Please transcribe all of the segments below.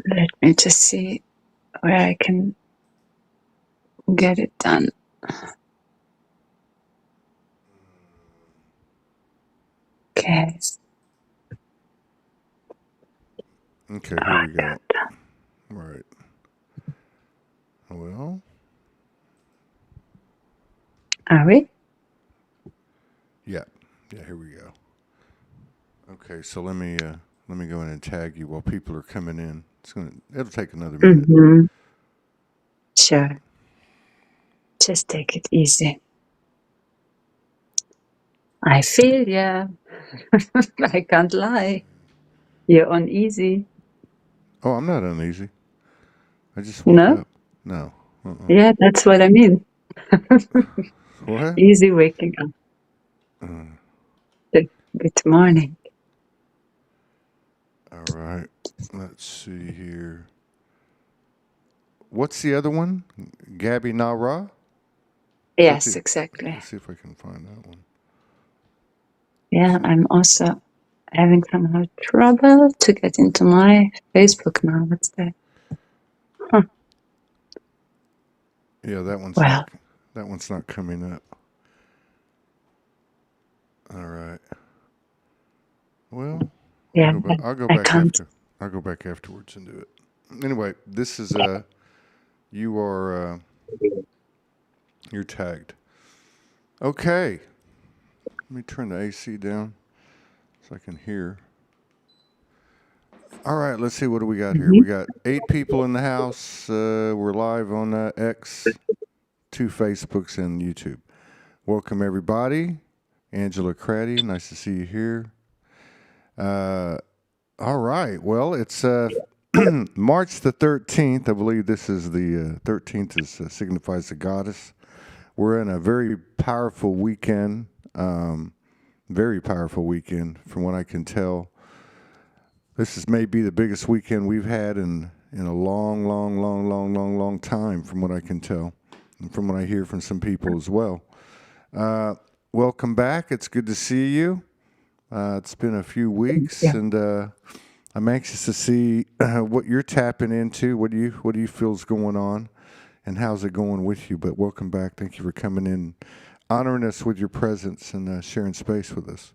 Let me just see where I can get it done. Okay. Okay, here we go. All right. Well, Are we? yeah, here we go. Okay, so let me go in and tag you while people are coming in. It'll take another minute. Mm-hmm. Sure. Just take it easy. I feel ya. I can't lie. You're uneasy. Oh, I'm not uneasy. I just woke No? up. No. Yeah, that's what I mean. What? Easy waking up. Good morning. All right. Let's see here. What's the other one? Gaby Nara? Yes, exactly. Let's see if I can find that one. Yeah, I'm also having somehow trouble to get into my Facebook now. What's that? Huh. Yeah, that one's not coming up. All right. Well, yeah, I'll go I back can't. after. I'll go back afterwards and do it. Anyway, this is you are you're tagged. Okay. Let me turn the AC down so I can hear. All right, let's see what do we got here. We got 8 people in the house. We're live on X, 2 Facebooks, and YouTube. Welcome everybody. Angela Craddy, nice to see you here. All right. Well, it's March the 13th. I believe this is the 13th signifies the goddess. We're in a very powerful weekend. Very powerful weekend from what I can tell. This is maybe the biggest weekend we've had in a long time from what I can tell and from what I hear from some people as well. Welcome back. It's good to see you. It's been a few weeks, and I'm anxious to see what you're tapping into. What do you feel is going on, and how's it going with you? But welcome back. Thank you for coming in, honoring us with your presence, and sharing space with us.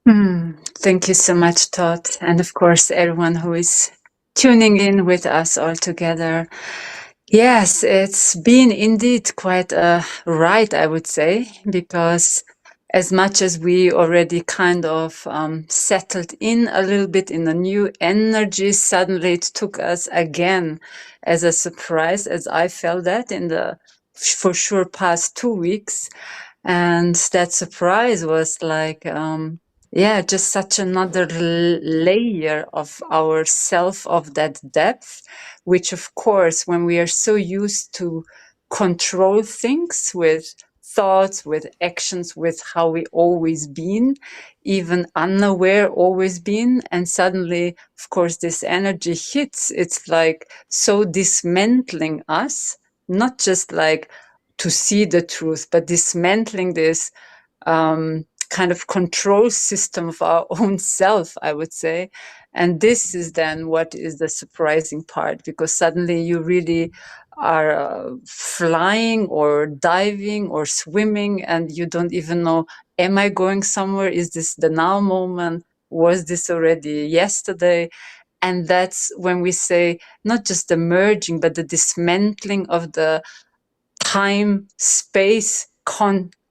Thank you so much, Todd, and of course everyone who is tuning in with us all together. Yes, it's been indeed quite a ride, I would say, because as much as we already kind of settled in a little bit in a new energy, suddenly it took us again as a surprise, as I felt that in the for sure past 2 weeks. And that surprise was like, just such another layer of ourself, of that depth, which of course, when we are so used to control things with thoughts, with actions, with how we always been, even unaware always been, and suddenly, of course, this energy hits, it's like so dismantling us, not just like to see the truth, but dismantling this kind of control system of our own self, I would say. And this is then what is the surprising part, because suddenly you really are flying or diving or swimming, and you don't even know, am I going somewhere? Is this the now moment? Was this already yesterday? And that's when we say not just the merging, but the dismantling of the time space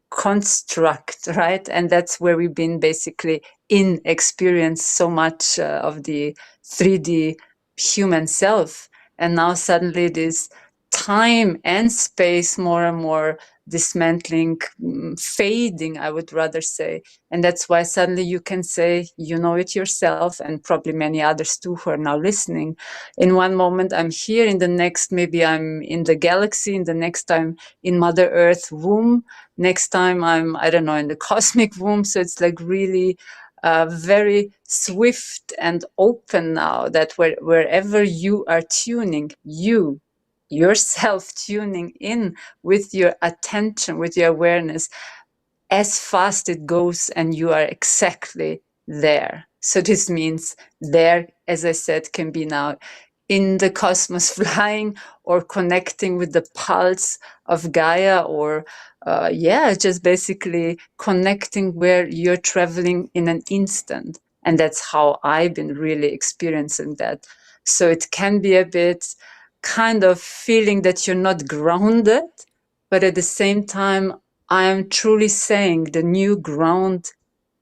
construct, right? And that's where we've been basically in experience so much of the 3D human self. And now suddenly this time and space more and more dismantling, fading, I would rather say. And that's why suddenly you can say, you know it yourself, and probably many others too who are now listening. In one moment I'm here, in the next maybe I'm in the galaxy, in the next time in Mother Earth womb, next time I'm, I don't know, in the cosmic womb. So it's like really very swift and open now, that wherever you are tuning, yourself tuning in with your attention, with your awareness, as fast it goes, and you are exactly there. So this means there, as I said, can be now in the cosmos flying or connecting with the pulse of Gaia, or just basically connecting where you're traveling in an instant. And that's how I've been really experiencing that. So it can be a bit kind of feeling that you're not grounded, but at the same time, I am truly saying the new ground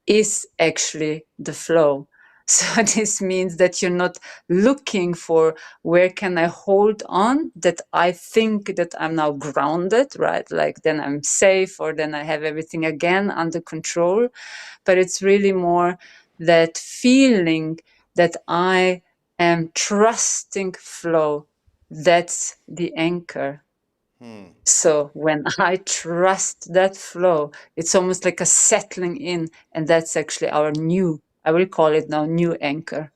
is actually the flow. So this means that you're not looking for where can I hold on, that I think that I'm now grounded, right? Like then I'm safe, or then I have everything again under control. But it's really more that feeling that I am trusting flow. That's the anchor. So when I trust that flow, it's almost like a settling in, and that's actually our new, I will call it now, new anchor.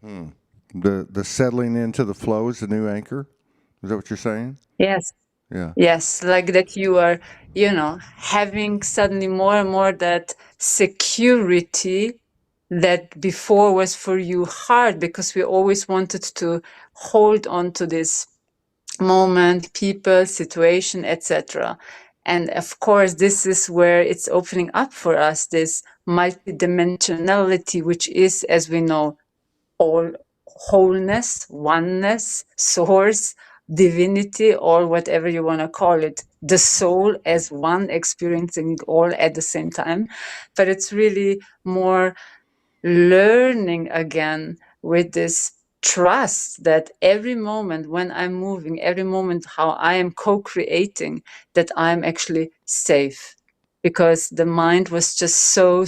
The settling into the flow is the new anchor. Is that what you're saying? Yes. Yeah. Yes, like that you are, having suddenly more and more that security that before was for you hard, because we always wanted to hold on to this moment, people, situation, etc. And of course, this is where it's opening up for us, this multidimensionality, which is, as we know, all wholeness, oneness, source, divinity, or whatever you want to call it, the soul as one, experiencing it all at the same time. But it's really more learning again with this trust that every moment when I'm moving, every moment how I am co-creating, that I'm actually safe. Because the mind was just so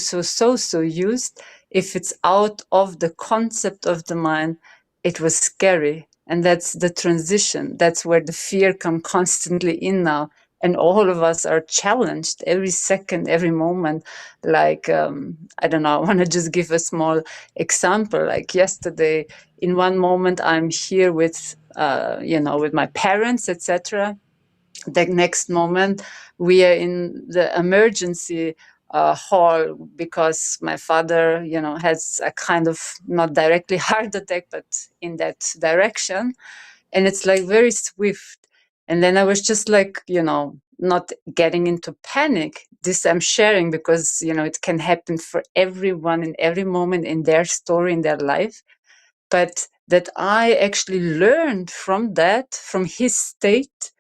used. If it's out of the concept of the mind, it was scary. And that's the transition. That's where the fear come constantly in now. And all of us are challenged every second, every moment. Like, I don't know, I want to just give a small example. Like yesterday, in one moment, I'm here with, with my parents, etc. The next moment, we are in the emergency hall because my father, has a kind of not directly heart attack, but in that direction. And it's like very swift. And then I was just like, not getting into panic. This I'm sharing because, it can happen for everyone in every moment in their story, in their life. But that I actually learned from that, from his state,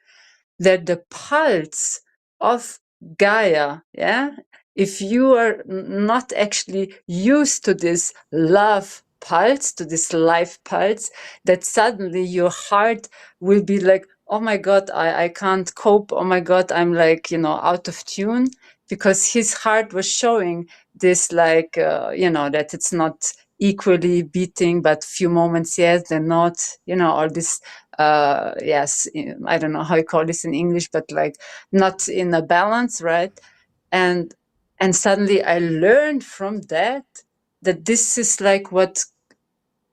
that the pulse of Gaia, yeah, if you are not actually used to this love pulse, to this life pulse, that suddenly your heart will be like, oh my God, I can't cope. Oh my God, I'm like, out of tune, because his heart was showing this, like, that it's not equally beating, but few moments, yes, they're not, all this yes, I don't know how you call this in English, but like not in a balance, right? And suddenly I learned from that this is like what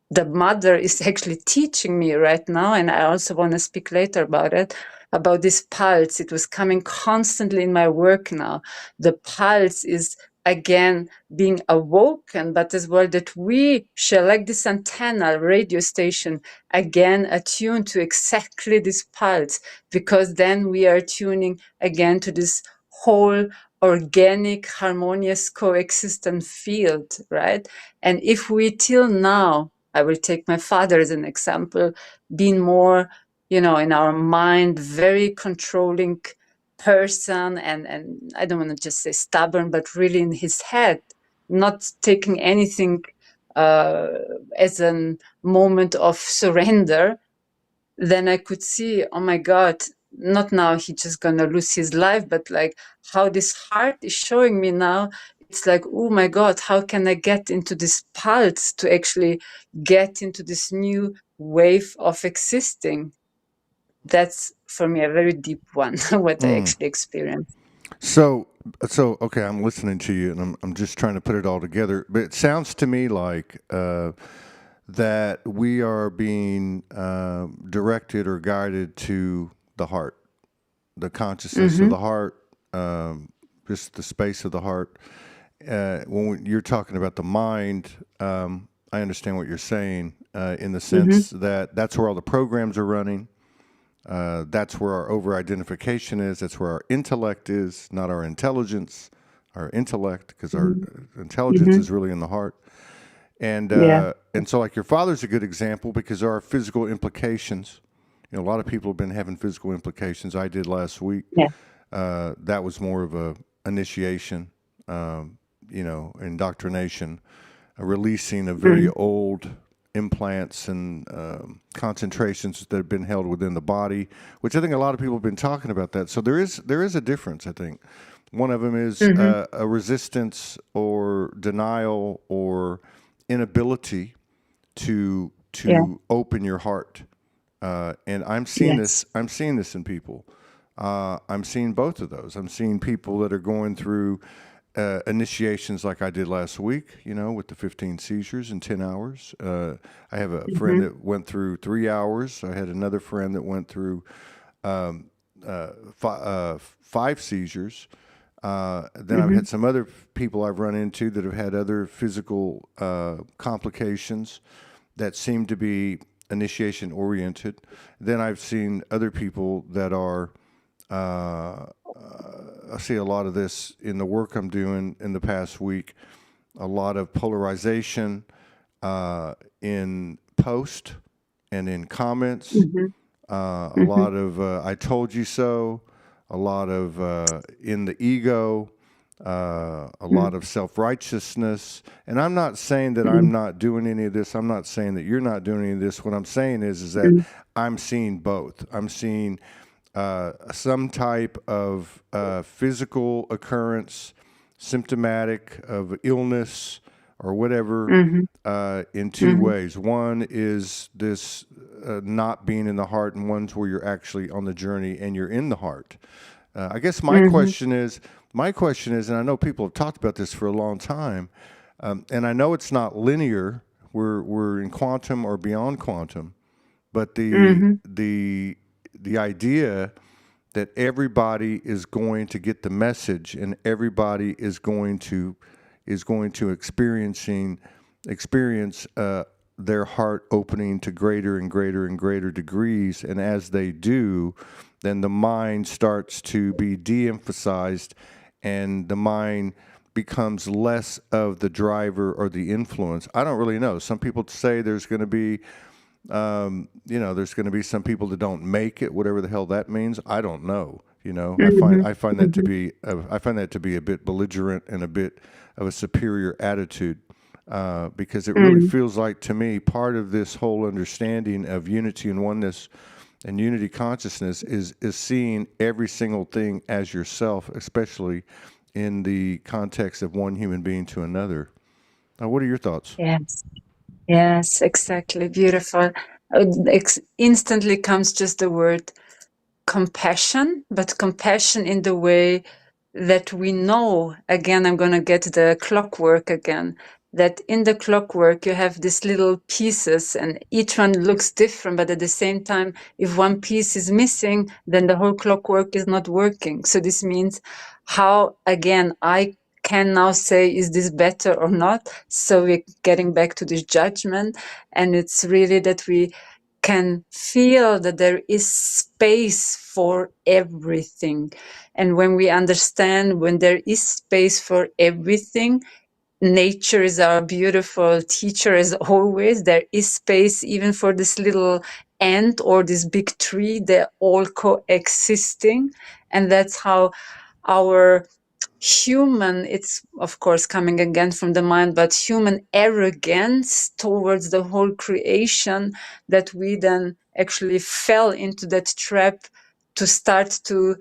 the mother is actually teaching me right now. And I also want to speak later about it, about this pulse. It was coming constantly in my work now. The pulse is again being awoken, but as well that we shall, like this antenna radio station, again attune to exactly this pulse, because then we are tuning again to this whole organic, harmonious, coexistent field, right? And if we till now, I will take my father as an example, being more, in our mind, very controlling person, and I don't want to just say stubborn, but really in his head, not taking anything uh, as a moment of surrender, then I could see, oh my God, not now he just gonna lose his life, but like how this heart is showing me now. It's like, oh my God, how can I get into this pulse to actually get into this new wave of existing? That's for me a very deep one, what I actually experienced. So, okay, I'm listening to you, and I'm just trying to put it all together. But it sounds to me like that we are being directed or guided to the heart, the consciousness of the heart, just the space of the heart, when you're talking about the mind, I understand what you're saying in the Mm-hmm. sense that that's where all the programs are running. That's where our over-identification is. That's where our intellect is, not our intelligence, our intellect, because our intelligence Mm-hmm. is really in the heart. Yeah. And so, like, your father's a good example because there are physical implications. You know, a lot of people have been having physical implications. I did last week. Yeah. That was more of a initiation, indoctrination, releasing of very Mm-hmm. old implants and concentrations that have been held within the body, which I think a lot of people have been talking about that. So there is a difference, I think. One of them is Mm-hmm. a resistance or denial or inability to Yeah. open your heart. And I'm seeing Yes. this. I'm seeing this in people. I'm seeing both of those. I'm seeing people that are going through initiations like I did last week, with the 15 seizures in 10 hours. I have a friend Mm-hmm. that went through 3 hours. I had another friend that went through 5 seizures. Then I've Mm-hmm. had some other people I've run into that have had other physical complications that seem to be initiation oriented. Then I've seen other people that are I see a lot of this in the work I'm doing in the past week. A lot of polarization in post and in comments. Mm-hmm. A lot of "I told you so." A lot of in the ego. A lot of self-righteousness. And I'm not saying that I'm not doing any of this. I'm not saying that you're not doing any of this. What I'm saying is that Mm-hmm. I'm seeing both. I'm seeing some type of physical occurrence, symptomatic of illness or whatever, Mm-hmm. in two ways. One is this not being in the heart, and one's where you're actually on the journey and you're in the heart. I guess my Mm-hmm. question is, and I know people have talked about this for a long time, and I know it's not linear. We're in quantum or beyond quantum, but Mm-hmm. the idea that everybody is going to get the message and everybody is going to experience their heart opening to greater and greater and greater degrees, and as they do, then the mind starts to be de-emphasized and the mind becomes less of the driver or the influence. I don't really know. Some people say there's going to be there's going to be some people that don't make it, whatever the hell that means. I don't know. I find that to be a bit belligerent and a bit of a superior attitude, because it really Mm-hmm. feels like to me part of this whole understanding of unity and oneness and unity consciousness is seeing every single thing as yourself, especially in the context of one human being to another. Now, what are your thoughts? Yes. Yes, exactly. Beautiful. Instantly comes just the word compassion, but compassion in the way that we know. Again, I'm going to get the clockwork again. That in the clockwork, you have these little pieces, and each one looks different, but at the same time, if one piece is missing, then the whole clockwork is not working. So this means how, again, I can now say, is this better or not? So we're getting back to this judgment, and it's really that we can feel that there is space for everything. And when we understand when there is space for everything, nature is our beautiful teacher as always. There is space even for this little ant or this big tree. They're all coexisting. And that's how our human, it's of course coming again from the mind, but human arrogance towards the whole creation, that we then actually fell into that trap to start to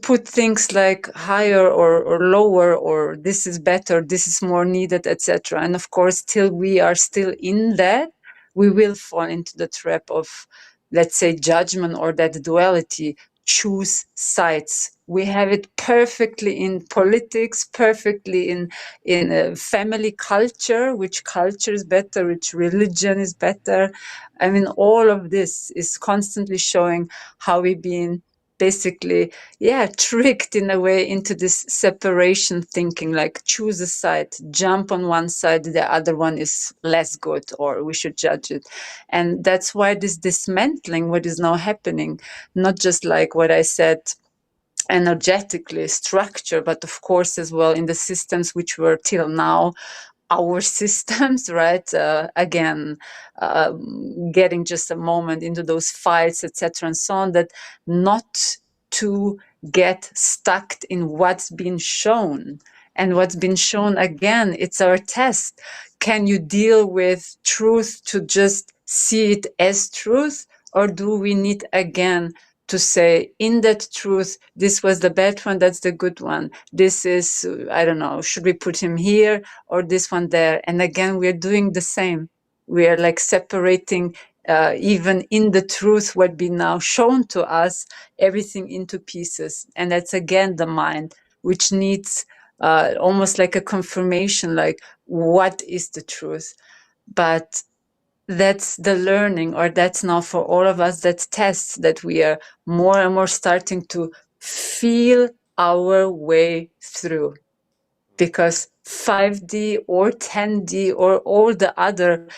put things like higher or lower, or this is better, this is more needed, etc. And of course, till we are still in that, we will fall into the trap of, let's say, judgment or that duality. Choose sides. We have it perfectly in politics, perfectly in family culture. Which culture is better? Which religion is better? I mean, all of this is constantly showing how we've been basically, yeah, tricked in a way into this separation thinking, like choose a side, jump on one side, the other one is less good, or we should judge it. And that's why this dismantling, what is now happening, not just like what I said, energetically structure, but of course as well in the systems which were till now our systems, right? Again, getting just a moment into those fights, etc., and so on, that not to get stuck in what's been shown. And what's been shown, again, it's our test. Can you deal with truth to just see it as truth? Or do we need, again, to say, in that truth, this was the bad one, that's the good one. This is, I don't know, should we put him here or this one there? And again, we're doing the same. We are like separating, even in the truth, what be now shown to us, everything into pieces. And that's again the mind, which needs almost like a confirmation, like what is the truth? But that's the learning, or that's now for all of us, that tests that we are more and more starting to feel our way through. Because 5D or 10D or all the other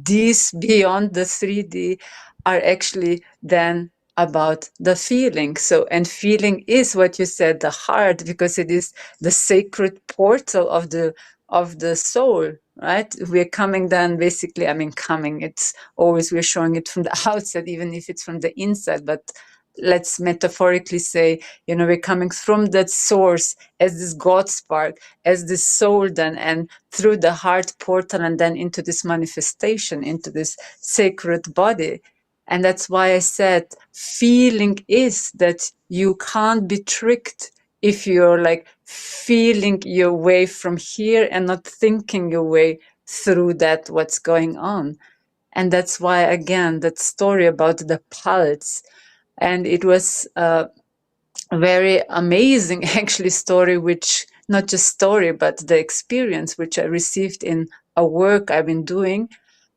Ds beyond the 3D are actually then about the feeling. So, and feeling is what you said, the heart, because it is the sacred portal of the soul, right? We're coming then basically, I mean, coming, it's always we're showing it from the outside, even if it's from the inside, but let's metaphorically say, you know, we're coming from that source as this God spark, as this soul then, and through the heart portal, and then into this manifestation, into this sacred body. And that's why I said feeling is that you can't be tricked if you're like feeling your way from here and not thinking your way through that, what's going on. And that's why, again, that story about the pulse, and it was a very amazing actually story, which not just story, but the experience which I received in a work I've been doing,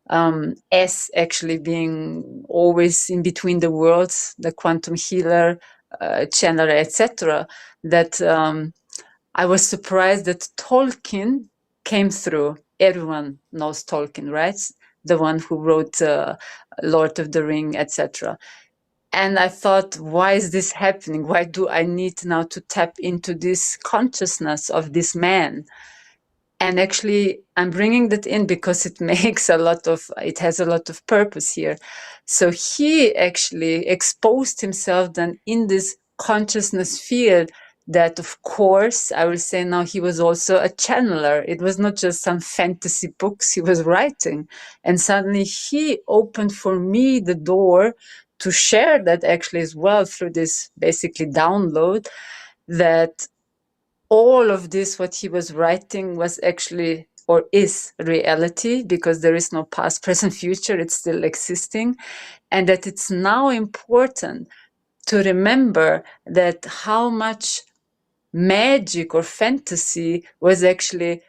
as actually being always in between the worlds, the quantum healer, channeler, etc. That I was surprised that Tolkien came through. Everyone knows Tolkien, right? The one who wrote Lord of the Ring, etc. And I thought, why is this happening? Why do I need now to tap into this consciousness of this man? And actually, I'm bringing that in because it it has a lot of purpose here. So he actually exposed himself then in this consciousness field that, of course, I will say now he was also a channeler. It was not just some fantasy books he was writing. And suddenly he opened for me the door to share that actually as well through this basically download, that all of this, what he was writing, was actually or is reality, because there is no past, present, future, it's still existing. And that it's now important to remember that how much magic or fantasy was actually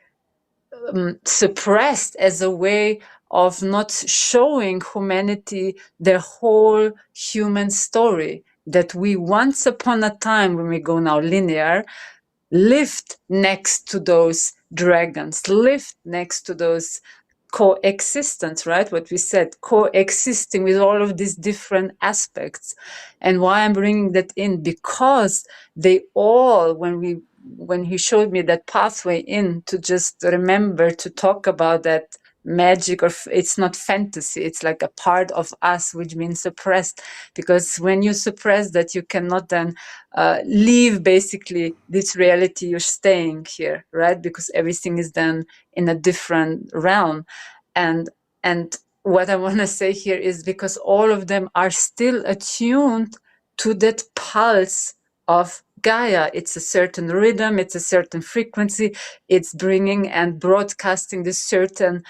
suppressed as a way of not showing humanity their whole human story. That we once upon a time, when we go now linear, lived next to those dragons, lived next to those coexistence, right? What we said, coexisting with all of these different aspects. And why I'm bringing that in, because they all, when he showed me that pathway in, to just remember to talk about that magic, or it's not fantasy, it's like a part of us which means suppressed, because when you suppress that, you cannot then leave basically this reality, you're staying here, right? Because everything is then in a different realm. And what I want to say here is, because all of them are still attuned to that pulse of Gaia. It's a certain rhythm, it's a certain frequency, it's bringing and broadcasting this certain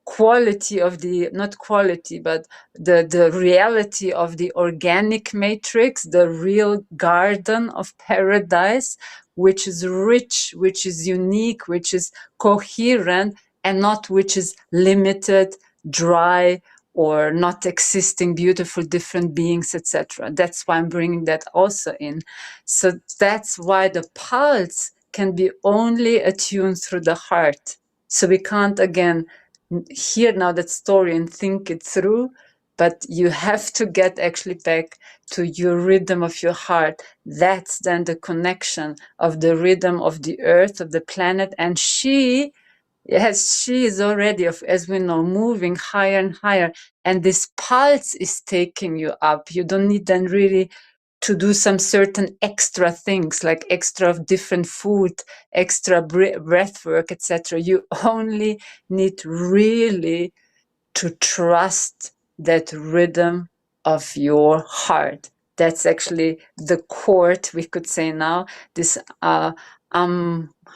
quality of the, not quality, but the reality of the organic matrix, the real garden of paradise, which is rich, which is unique, which is coherent, and not which is limited, dry, or not existing beautiful different beings, etc. That's why I'm bringing that also in. So that's why the pulse can be only attuned through the heart. So we can't again hear now that story and think it through, but you have to get actually back to your rhythm of your heart. That's then the connection of the rhythm of the earth, of the planet. And she, yes, she is already, as we know, moving higher and higher. And this pulse is taking you up. You don't need then really to do some certain extra things like extra of different food, extra breath work, etc. You only need really to trust that rhythm of your heart. That's actually the chord, we could say now, this, how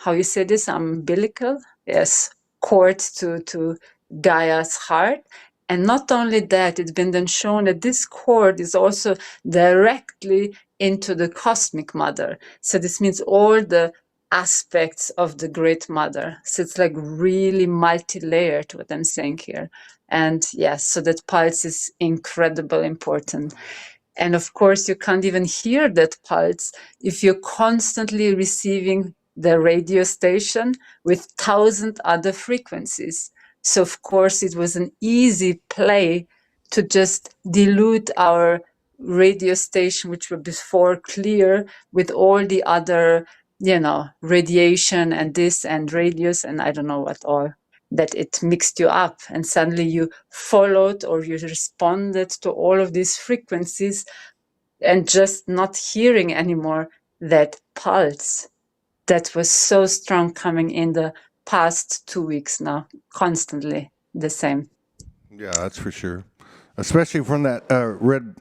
you say this, umbilical? Yes, chord to Gaia's heart. And not only that, it's been then shown that this chord is also directly into the cosmic mother. So this means all the aspects of the great mother. So it's like really multi-layered what I'm saying here. And yes, so that pulse is incredibly important. And of course, you can't even hear that pulse if you're constantly receiving the radio station with 1,000 other frequencies. So of course, it was an easy play to just dilute our radio station, which were before clear, with all the other, radiation and this and radios and I don't know what all, that it mixed you up and suddenly you followed or you responded to all of these frequencies and just not hearing anymore that pulse that was so strong coming in the past 2 weeks now, constantly the same. Yeah, that's for sure. Especially from that red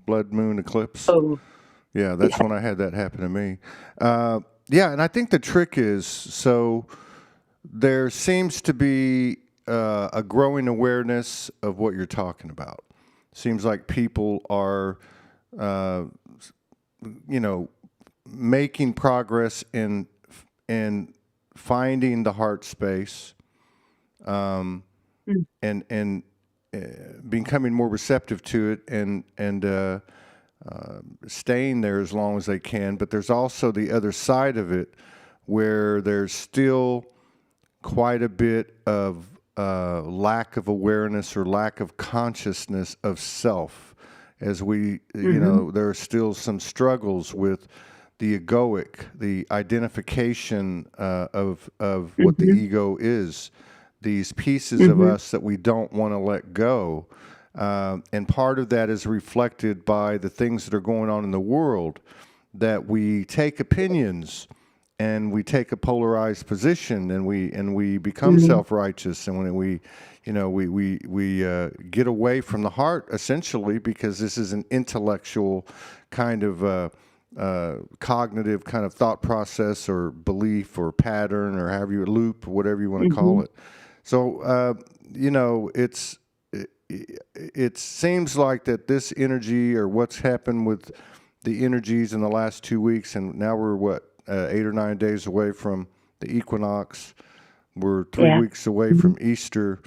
blood moon eclipse. Oh, Yeah, that's yeah. when I had that happen to me. Yeah, and I think the trick is, so there seems to be a growing awareness of what you're talking about. Seems like people are, uh, making progress in finding the heart space, Mm. and becoming more receptive to it, and staying there as long as they can. But there's also the other side of it, where there's still quite a bit of lack of awareness or lack of consciousness of self. As we, there are still some struggles with the egoic, the identification of what the ego is, these pieces of us that we don't want to let go. And part of that is reflected by the things that are going on in the world, that we take opinions and we take a polarized position, and we become self-righteous, and when we get away from the heart, essentially, because this is an intellectual kind of cognitive kind of thought process or belief or pattern or however you loop, whatever you want to call it. So it seems like that this energy, or what's happened with the energies in the last 2 weeks, and now we're 8 or 9 days away from the equinox. We're 3 Yeah. weeks away from Easter.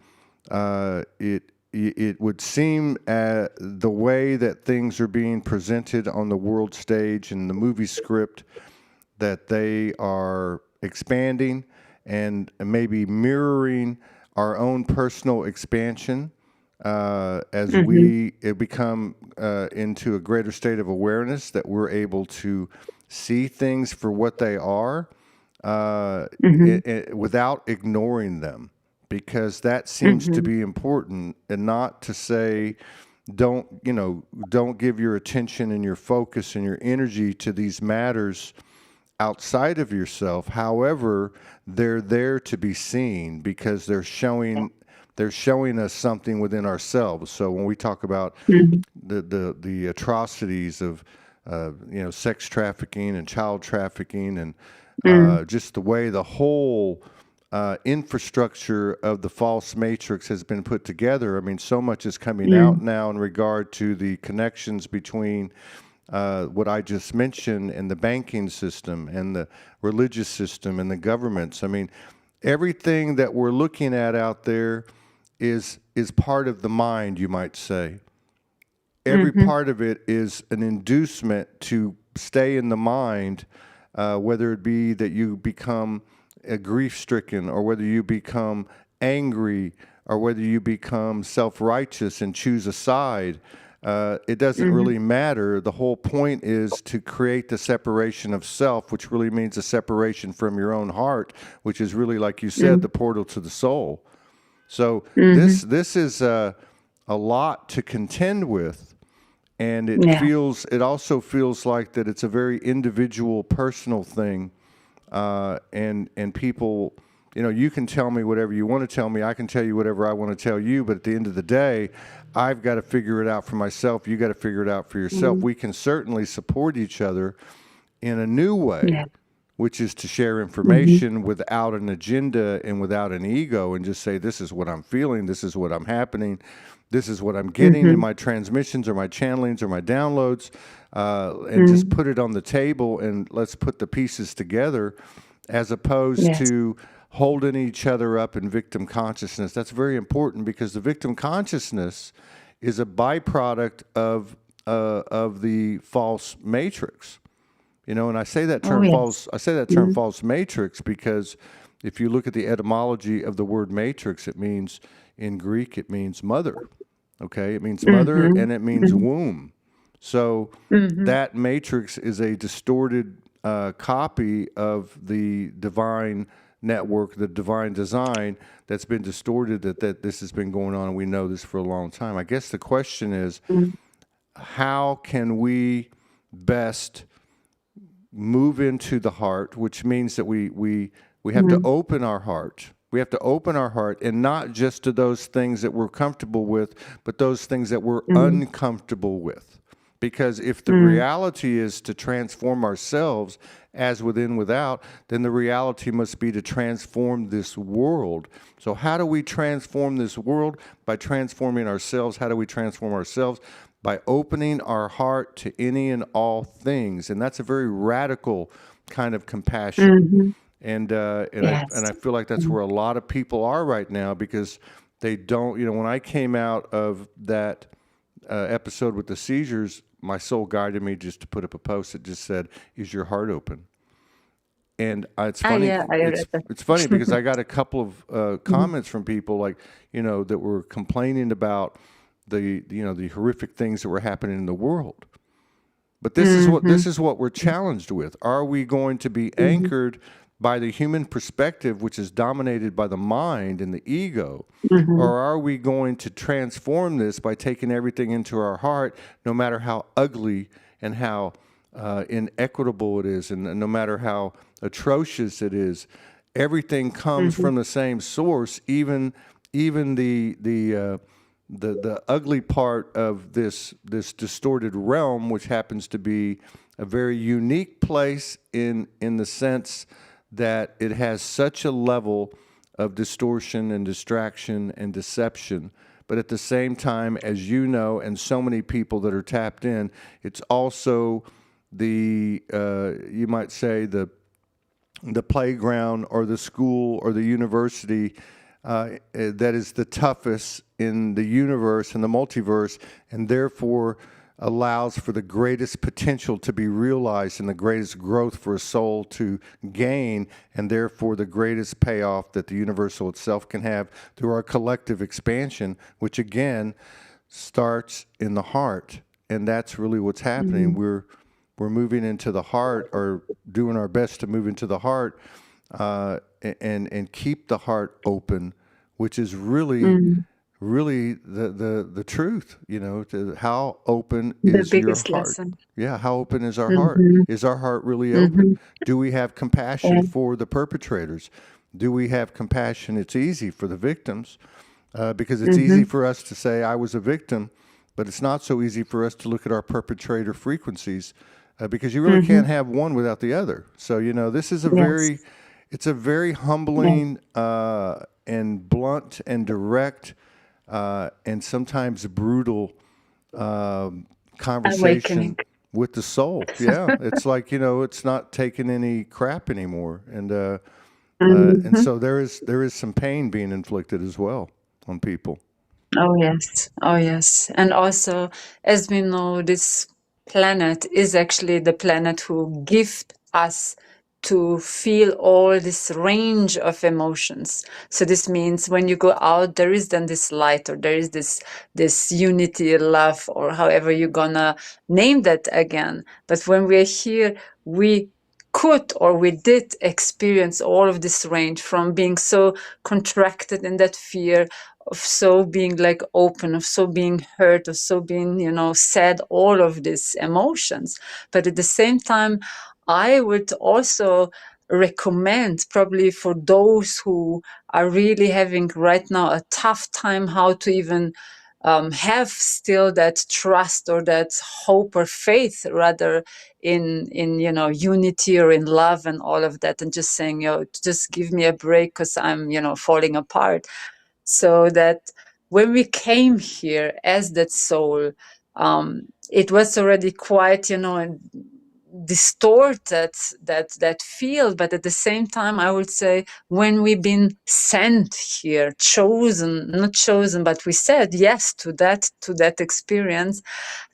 It would seem the way that things are being presented on the world stage and the movie script, that they are expanding and maybe mirroring our own personal expansion, as we become into a greater state of awareness, that we're able to see things for what they are, without ignoring them, because that seems to be important. And not to say don't give your attention and your focus and your energy to these matters outside of yourself. However, they're there to be seen, because they're showing us something within ourselves. So when we talk about the atrocities of sex trafficking and child trafficking, and just the way the whole infrastructure of the false matrix has been put together. I mean, so much is coming out now in regard to the connections between what I just mentioned, and the banking system, and the religious system, and the governments. I mean, everything that we're looking at out there is part of the mind, you might say. Every Mm-hmm. part of it is an inducement to stay in the mind, whether it be that you become grief stricken, or whether you become angry, or whether you become self righteous and choose a side. It doesn't Mm-hmm. really matter. The whole point is to create the separation of self, which really means a separation from your own heart, which is really, like you said, the portal to the soul. So Mm-hmm. this is a lot to contend with, and Yeah. it also feels like that it's a very individual, personal thing, and people, you can tell me whatever you want to tell me. I can tell you whatever I want to tell you. But at the end of the day, I've got to figure it out for myself. You got to figure it out for yourself. Mm-hmm. We can certainly support each other in a new way, Yeah. which is to share Mm-hmm. information without an agenda and without an ego, and just say, this is what I'm feeling, this is what I'm happening, this is what I'm getting in Mm-hmm. my transmissions or my channelings or my downloads, and just Mm-hmm. put it on the table, and let's put the pieces together, as opposed Yes. to holding each other up in victim consciousness. That's very important, because the victim consciousness is a byproduct of the false matrix. And I say that Oh, term yes. false. I say that term Mm-hmm. false matrix because if you look at the etymology of the word matrix, it means, in Greek, it means mother. Okay, it means mother, Mm-hmm. and it means Mm-hmm. womb. So Mm-hmm. that matrix is a distorted copy of the divine network, the divine design that's been distorted. That this has been going on, and we know this for a long time. I guess the question is, how can we best move into the heart, which means that we have to Mm-hmm. open our heart. We have to open our heart, and not just to those things that we're comfortable with, but those things that we're Mm-hmm. uncomfortable with. Because if the Mm-hmm. reality is to transform ourselves as within, without, then the reality must be to transform this world. So how do we transform this world? By transforming ourselves. How do we transform ourselves? By opening our heart to any and all things. And that's a very radical kind of compassion. Mm-hmm. And I Yes. feel like that's where a lot of people are right now, because they don't, when I came out of that episode with the seizures, my soul guided me just to put up a post that just said, "Is your heart open?" And it's Ah, funny. yeah, I read that. It's funny because I got a couple of Mm-hmm. comments from people, like, that were complaining about the horrific things that were happening in the world. But Mm-hmm. this is what we're challenged with. Are we going to be Mm-hmm. anchored by the human perspective, which is dominated by the mind and the ego? Mm-hmm. Or are we going to transform this by taking everything into our heart, no matter how ugly and how inequitable it is, and no matter how atrocious it is? Everything comes Mm-hmm. from the same source, even the ugly part of this distorted realm, which happens to be a very unique place in the sense that it has such a level of distortion and distraction and deception. But at the same time, as you know, and so many people that are tapped in, it's also the you might say the playground or the school or the university that is the toughest in the universe and the multiverse, and therefore allows for the greatest potential to be realized and the greatest growth for a soul to gain, and therefore the greatest payoff that the universal itself can have through our collective expansion, which again starts in the heart. And that's really what's happening. We're moving into the heart, or doing our best to move into the heart, and keep the heart open, which is really Mm-hmm. really the truth. How open The is your biggest heart? lesson. Yeah, how open is our heart? Mm-hmm. Is our heart really open? Mm-hmm. Do we have compassion Yeah. for the perpetrators? Do we have compassion? It's easy for the victims, because it's easy Mm-hmm. for us to say I was a victim, but it's not so easy for us to look at our perpetrator frequencies, because you really Mm-hmm. can't have one without the other. So this is Yes. it's a very Yeah. humbling and blunt and direct, and sometimes brutal Awakening. conversation with the soul. Yeah, it's like it's not taking any crap anymore, and And Mhm. so there is some pain being inflicted as well on people. Oh, yes. Oh, yes. And also, as we know, this planet is actually the planet who gift us to feel all this range of emotions. So this means when you go out, there is then this light, or there is this unity, love, or however you're gonna name that again. But when we're here, we could or we did experience all of this range, from being so contracted in that fear, of so being like open, of so being hurt, of so being, sad, all of these emotions. But at the same time, I would also recommend, probably for those who are really having right now a tough time, how to even have still that trust or that hope or faith, rather, in unity or in love and all of that, and just saying, just give me a break because I'm falling apart. So that when we came here as that soul, it was already quite, distorted, that field. But at the same time, I would say, when we've been sent here, chosen, not chosen, but we said yes to that experience,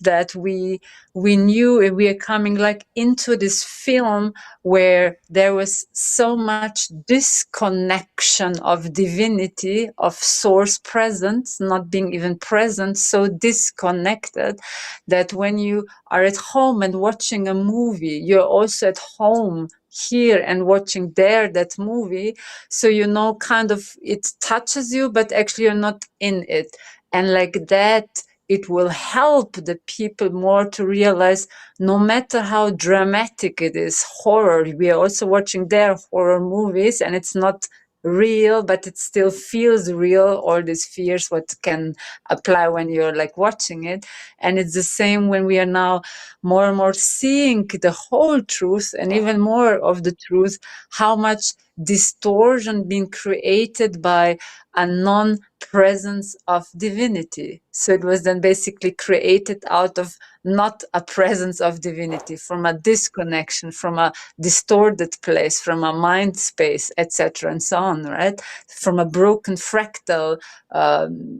that we knew we are coming like into this film where there was so much disconnection of divinity, of source presence, not being even present, so disconnected, that when you are at home and watching a movie, you're also at home here and watching there that movie. So, kind of it touches you, but actually you're not in it. And like that, it will help the people more to realize, no matter how dramatic it is, horror, we are also watching their horror movies, and it's not real, but it still feels real, all these fears, what can apply when you're like watching it. And it's the same when we are now more and more seeing the whole truth, and even more of the truth, how much distortion being created by a non-presence of divinity. So it was then basically created out of not a presence of divinity, from a disconnection, from a distorted place, from a mind space, etc., and so on, right? From a broken fractal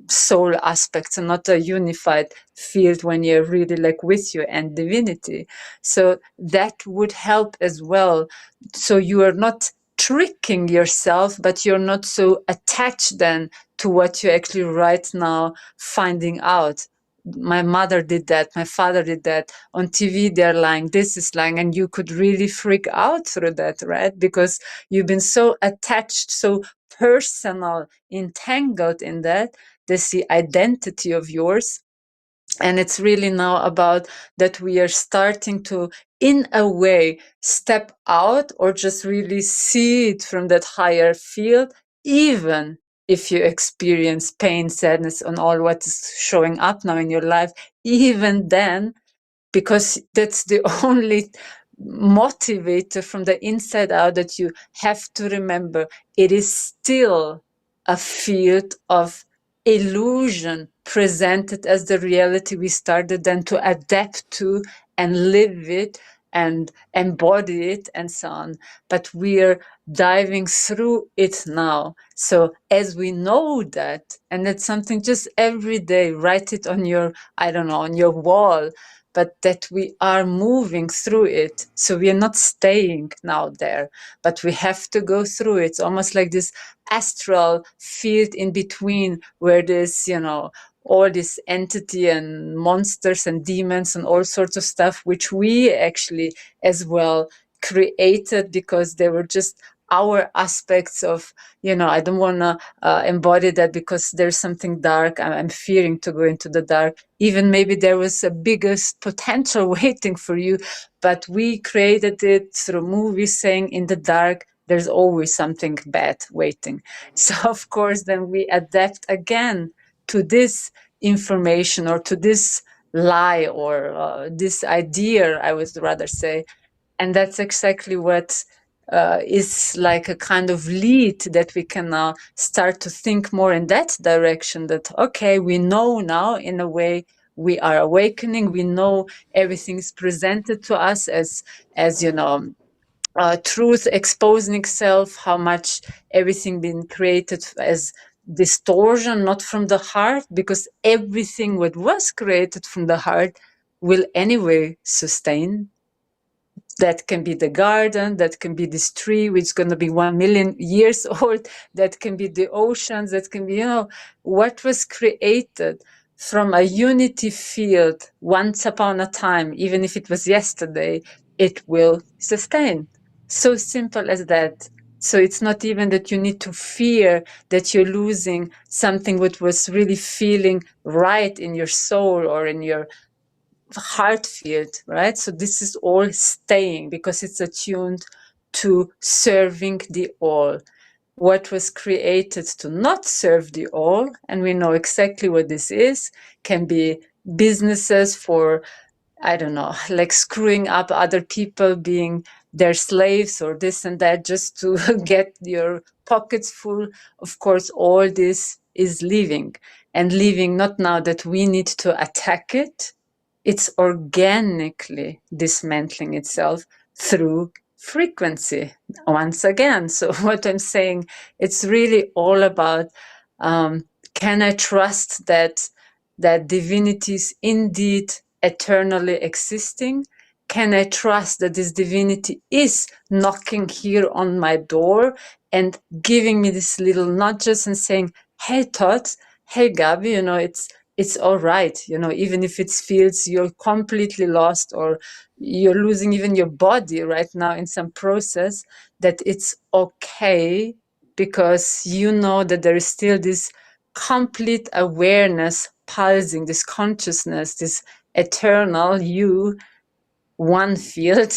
soul aspect, and not a unified field when you're really like with you and divinity. So that would help as well. So you are not tricking yourself, but you're not so attached then to what you're actually right now finding out. My mother did that, my father did that. On TV, they're lying, this is lying, and you could really freak out through that, right? Because you've been so attached, so personal, entangled in that. That's the identity of yours. And it's really now about that we are starting to, in a way, step out, or just really see it from that higher field, even if you experience pain, sadness, and all what is showing up now in your life. Even then, because that's the only motivator from the inside out, that you have to remember, it is still a field of illusion presented as the reality we started then to adapt to and live it and embody it and so on. But we're diving through it now. So as we know that, and that's something, just every day write it on your, I don't know, on your wall, but that we are moving through it. So we are not staying now there, but we have to go through it. It's almost like this astral field in between, where there's, all this entity and monsters and demons and all sorts of stuff, which we actually as well created, because they were just our aspects of, I don't want to embody that, because there's something dark. I'm fearing to go into the dark. Even maybe there was a biggest potential waiting for you, but we created it through movies saying, in the dark, there's always something bad waiting. So, of course, then we adapt again to this information, or to this lie, or this idea, I would rather say. And that's exactly what is like a kind of lead, that we can now start to think more in that direction, that, okay, we know now, in a way, we are awakening. We know everything's presented to us as truth exposing itself, how much everything been created as distortion, not from the heart, because everything what was created from the heart will anyway sustain. That can be the garden, that can be this tree which is going to be 1 million years old, that can be the oceans, that can be, what was created from a unity field once upon a time, even if it was yesterday, it will sustain. So simple as that. So it's not even that you need to fear that you're losing something what was really feeling right in your soul or in your heart field, right? So this is all staying because it's attuned to serving the all. What was created to not serve the all, and we know exactly what this is, can be businesses for, I don't know, like screwing up other people, being their slaves or this and that, just to get your pockets full. Of course, all this is leaving, and leaving not now that we need to attack it. It's organically dismantling itself through frequency once again. So what I'm saying, it's really all about, can I trust that divinity is indeed eternally existing? Can I trust that this divinity is knocking here on my door and giving me this little nudges and saying, hey Todd, hey Gaby, it's all right, even if it feels you're completely lost or you're losing even your body right now in some process, that it's okay, because you know that there is still this complete awareness pulsing, this consciousness, this eternal you, one field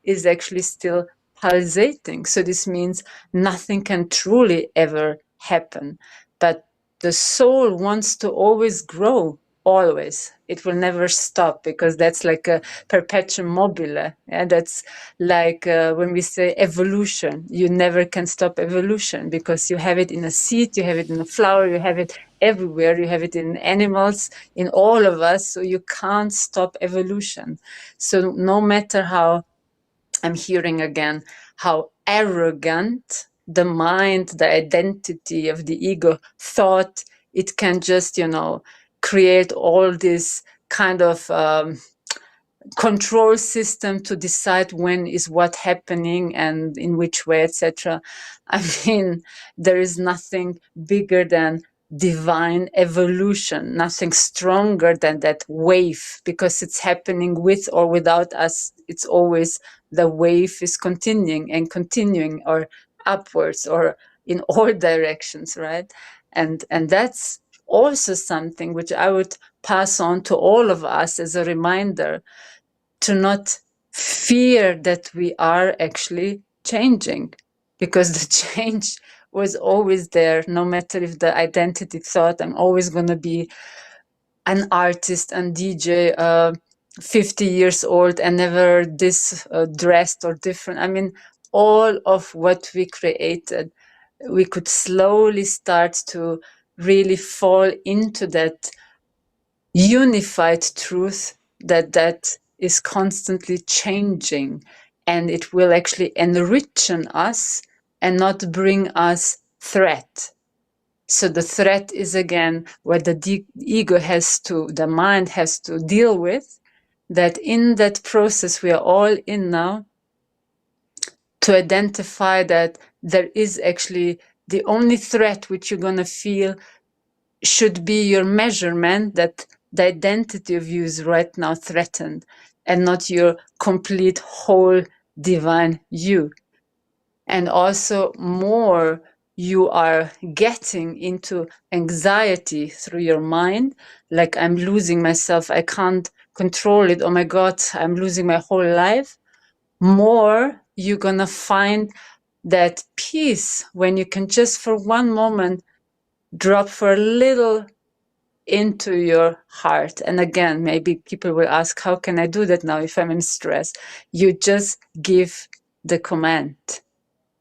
is actually still pulsating. So this means nothing can truly ever happen. But the soul wants to always grow, always. It will never stop, because that's like a perpetuum mobile. And that's like when we say evolution, you never can stop evolution, because you have it in a seed, you have it in a flower, you have it everywhere, you have it in animals, in all of us. So you can't stop evolution. So no matter how, I'm hearing again, how arrogant the mind, the identity of the ego thought it can just, create all this kind of control system to decide when is what happening and in which way, etc. I mean, there is nothing bigger than divine evolution, nothing stronger than that wave, because it's happening with or without us. It's always the wave is continuing and continuing, or upwards or in all directions, right? And that's also something which I would pass on to all of us as a reminder, to not fear that we are actually changing, because the change was always there. No matter if the identity thought I'm always going to be an artist and DJ, 50 years old and never this dressed or different. I mean, all of what we created, we could slowly start to really fall into that unified truth, that is constantly changing, and it will actually enrichen us and not bring us threat. So the threat is again what the ego has to, the mind has to deal with, that in that process we are all in now, to identify that there is actually the only threat which you're going to feel should be your measurement, that the identity of you is right now threatened, and not your complete whole divine you. And also, more you are getting into anxiety through your mind, like I'm losing myself, I can't control it, oh my God, I'm losing my whole life, more you're gonna find that peace when you can just for one moment drop for a little into your heart. And again, maybe people will ask, how can I do that now if I'm in stress? You just give the command.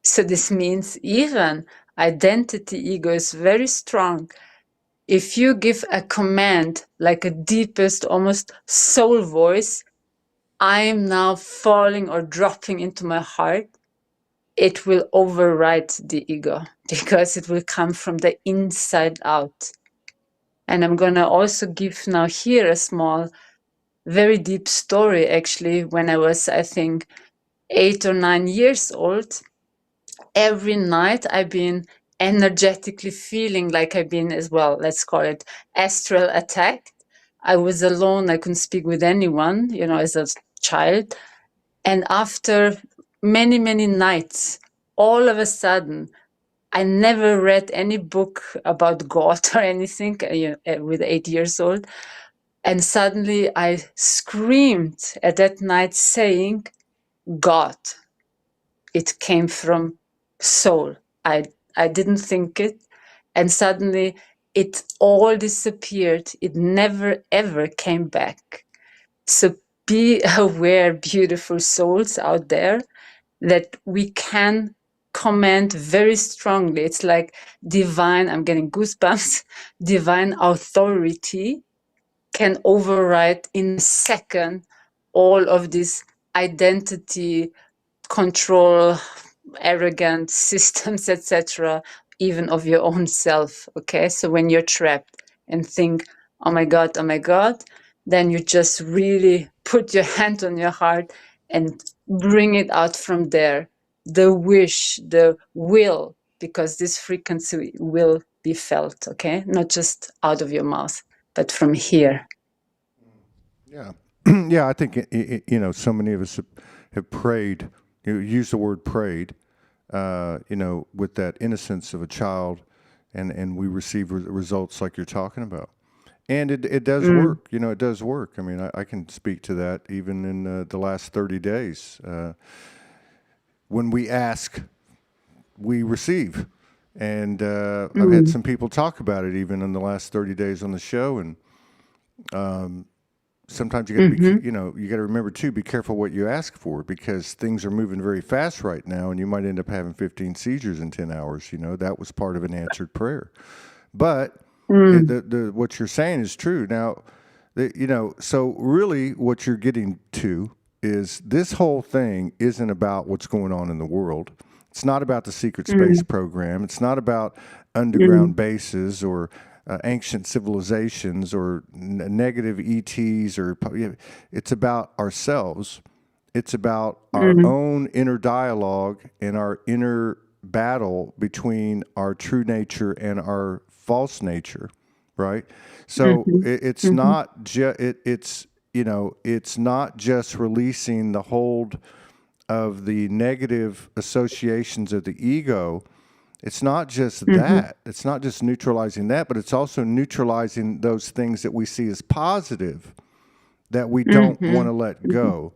So this means even identity ego is very strong. If you give a command, like a deepest, almost soul voice, I am now falling or dropping into my heart, it will override the ego because it will come from the inside out. And I'm going to also give now here a small, very deep story, actually. When I was, I think, 8 or 9 years old, every night I've been energetically feeling like I've been, as well, let's call it astral attacked. I was alone. I couldn't speak with anyone, as a child. And after many, many nights, all of a sudden, I never read any book about God or anything with 8 years old. And suddenly I screamed at that night saying, God. It came from soul. I didn't think it. And suddenly it all disappeared. It never ever came back. So be aware, beautiful souls out there, that we can command very strongly. It's like divine, I'm getting goosebumps, divine authority can override in a second all of this identity, control, arrogant systems, etc., even of your own self. Okay, so when you're trapped and think, oh my God, then you just really put your hand on your heart and bring it out from there. The wish, the will, because this frequency will be felt, okay? Not just out of your mouth, but from here. Yeah, yeah. I think so many of us have prayed. You use the word prayed. With that innocence of a child, and we receive results like you're talking about. And it does work. It does work. I mean, I can speak to that even in the last 30 days. When we ask, we receive. And I've had some people talk about it even in the last 30 days on the show. And sometimes you got to be, you got to remember too, be careful what you ask for, because things are moving very fast right now, and you might end up having 15 seizures in 10 hours. That was part of an answered prayer. But what you're saying is true. Now, so really what you're getting to is this whole thing isn't about what's going on in the world. It's not about the secret space program. It's not about underground bases or ancient civilizations or negative ETs, or it's about ourselves. It's about our own inner dialogue and our inner battle between our true nature and our false nature, right? So it's not it's not just releasing the hold of the negative associations of the ego. It's not just that. It's not just neutralizing that, but it's also neutralizing those things that we see as positive that we don't want to let go.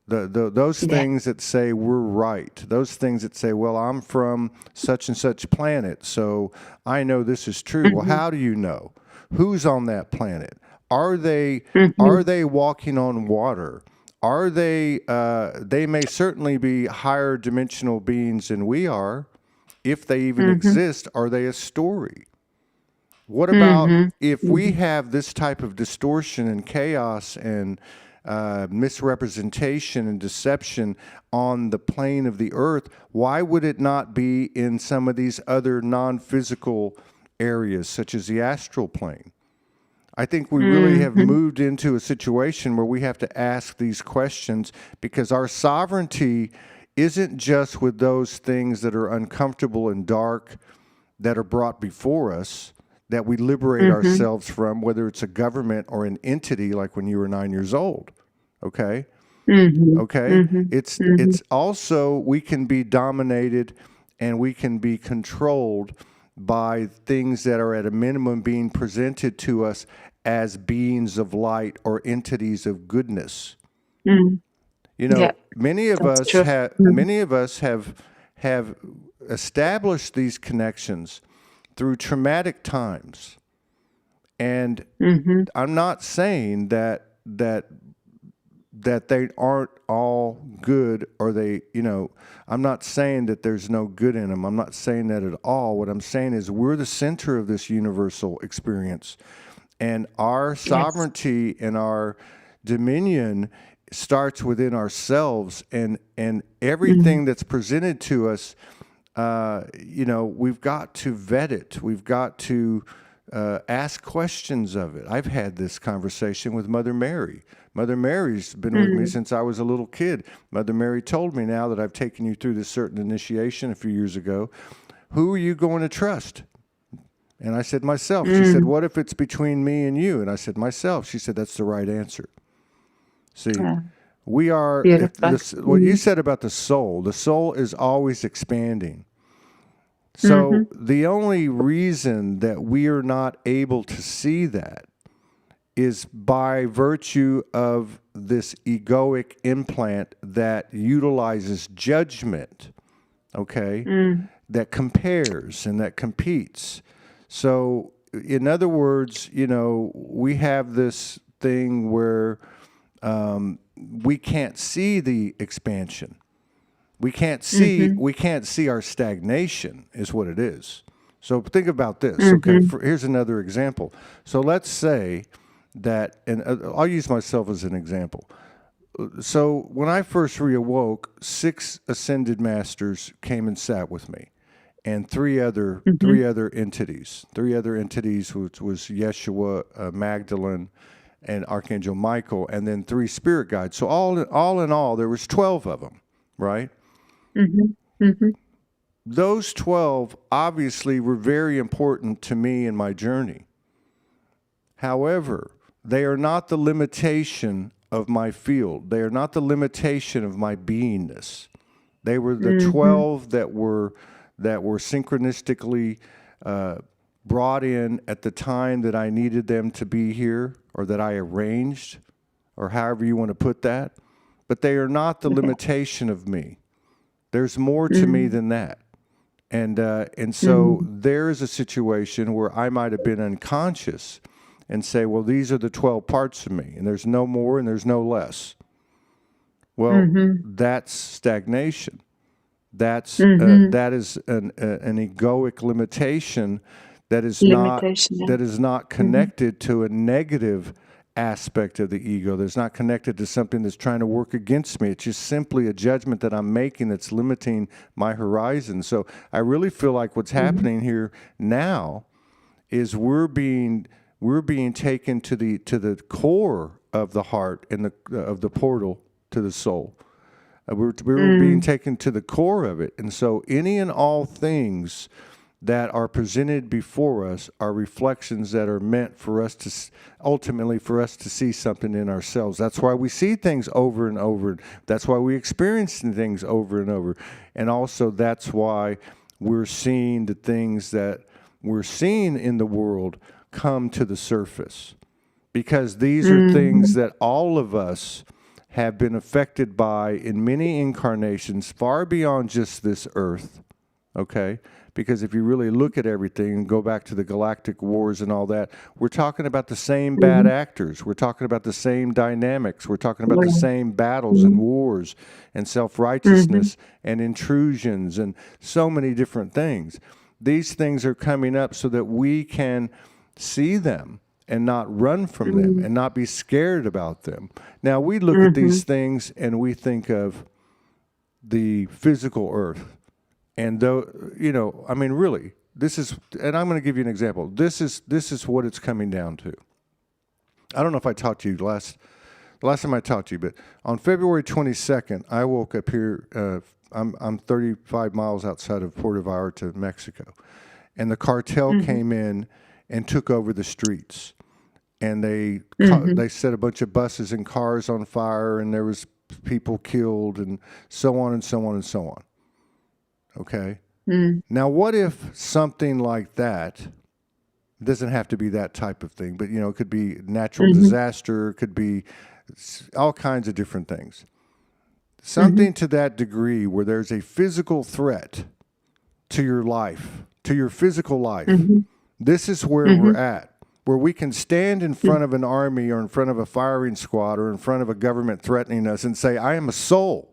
Those things that say we're right. Those things that say, well, I'm from such and such planet, so I know this is true. Well, how do you know? Who's on that planet? Are they walking on water? Are they? They may certainly be higher dimensional beings than we are. If they even exist, are they a story? What about if we have this type of distortion and chaos and misrepresentation and deception on the plane of the earth? Why would it not be in some of these other non-physical areas, such as the astral plane? I think we really have moved into a situation where we have to ask these questions, because our sovereignty isn't just with those things that are uncomfortable and dark that are brought before us, that we liberate ourselves from, whether it's a government or an entity, like when you were 9 years old. Okay? Okay? It's also, we can be dominated and we can be controlled by things that are at a minimum being presented to us as beings of light or entities of goodness. Many of us have established these connections through traumatic times, and I'm not saying that they aren't all good, or I'm not saying that there's no good in them. I'm not saying that at all. What I'm saying is we're the center of this universal experience, and our sovereignty and our dominion starts within ourselves, and everything that's presented to us, we've got to vet it. We've got to ask questions of it. I've had this conversation with Mother Mary. Mother Mary's been with me since I was a little kid. Mother Mary told me, now that I've taken you through this certain initiation a few years ago, who are you going to trust? And I said, myself. She said, what if it's between me and you? And I said, myself. She said, that's the right answer. See, we are, what you said about the soul is always expanding. So the only reason that we are not able to see that is by virtue of this egoic implant that utilizes judgment, that compares and that competes. So, in other words, we have this thing where we can't see the expansion. We can't see our stagnation is what it is. So think about this. Okay, here's another example. So let's say that, and I'll use myself as an example. So when I first reawoke, 6 ascended masters came and sat with me, and three other entities, which was Yeshua, Magdalene, and Archangel Michael, and then 3 spirit guides. So all in all, there was 12 of them, right? Those 12 obviously were very important to me in my journey. However, they are not the limitation of my field. They are not the limitation of my beingness. They were the 12 that were synchronistically brought in at the time that I needed them to be here, or that I arranged, or however you want to put that. But they are not the limitation of me. There's more to me than that. And so there is a situation where I might have been unconscious and say, well, these are the 12 parts of me, and there's no more and there's no less. Well, that's stagnation. That is an egoic limitation that is not connected to a negative aspect of the ego. That's not connected to something that's trying to work against me. It's just simply a judgment that I'm making that's limiting my horizon. So I really feel like what's happening here now is we're being taken to the core of the heart and of the portal to the soul. We're being taken to the core of it. And so any and all things that are presented before us are reflections that are meant for us to, ultimately for us to see something in ourselves. That's why we see things over and over. That's why we experience things over and over. And also that's why we're seeing the things that we're seeing in the world come to the surface. Because these are things that all of us have been affected by in many incarnations, far beyond just this earth, okay? Because if you really look at everything and go back to the galactic wars and all that, we're talking about the same bad actors. We're talking about the same dynamics. We're talking about the same battles and wars and self-righteousness and intrusions and so many different things. These things are coming up so that we can see them and not run from them and not be scared about them. Now, we look at these things and we think of the physical earth. And though, I mean, really, this is, and I'm going to give you an example. This is what it's coming down to. I don't know if I talked to you the last time I talked to you, but on February 22nd, I woke up here. I'm 35 miles outside of Puerto Vallarta, Mexico, and the cartel came in and took over the streets, and they set a bunch of buses and cars on fire, and there was people killed, and so on and so on and so on. Okay. Now, what if something like that, it doesn't have to be that type of thing, but it could be natural disaster, it could be all kinds of different things. Something to that degree where there's a physical threat to your life, to your physical life. This is where we're at, where we can stand in front of an army or in front of a firing squad or in front of a government threatening us and say, I am a soul.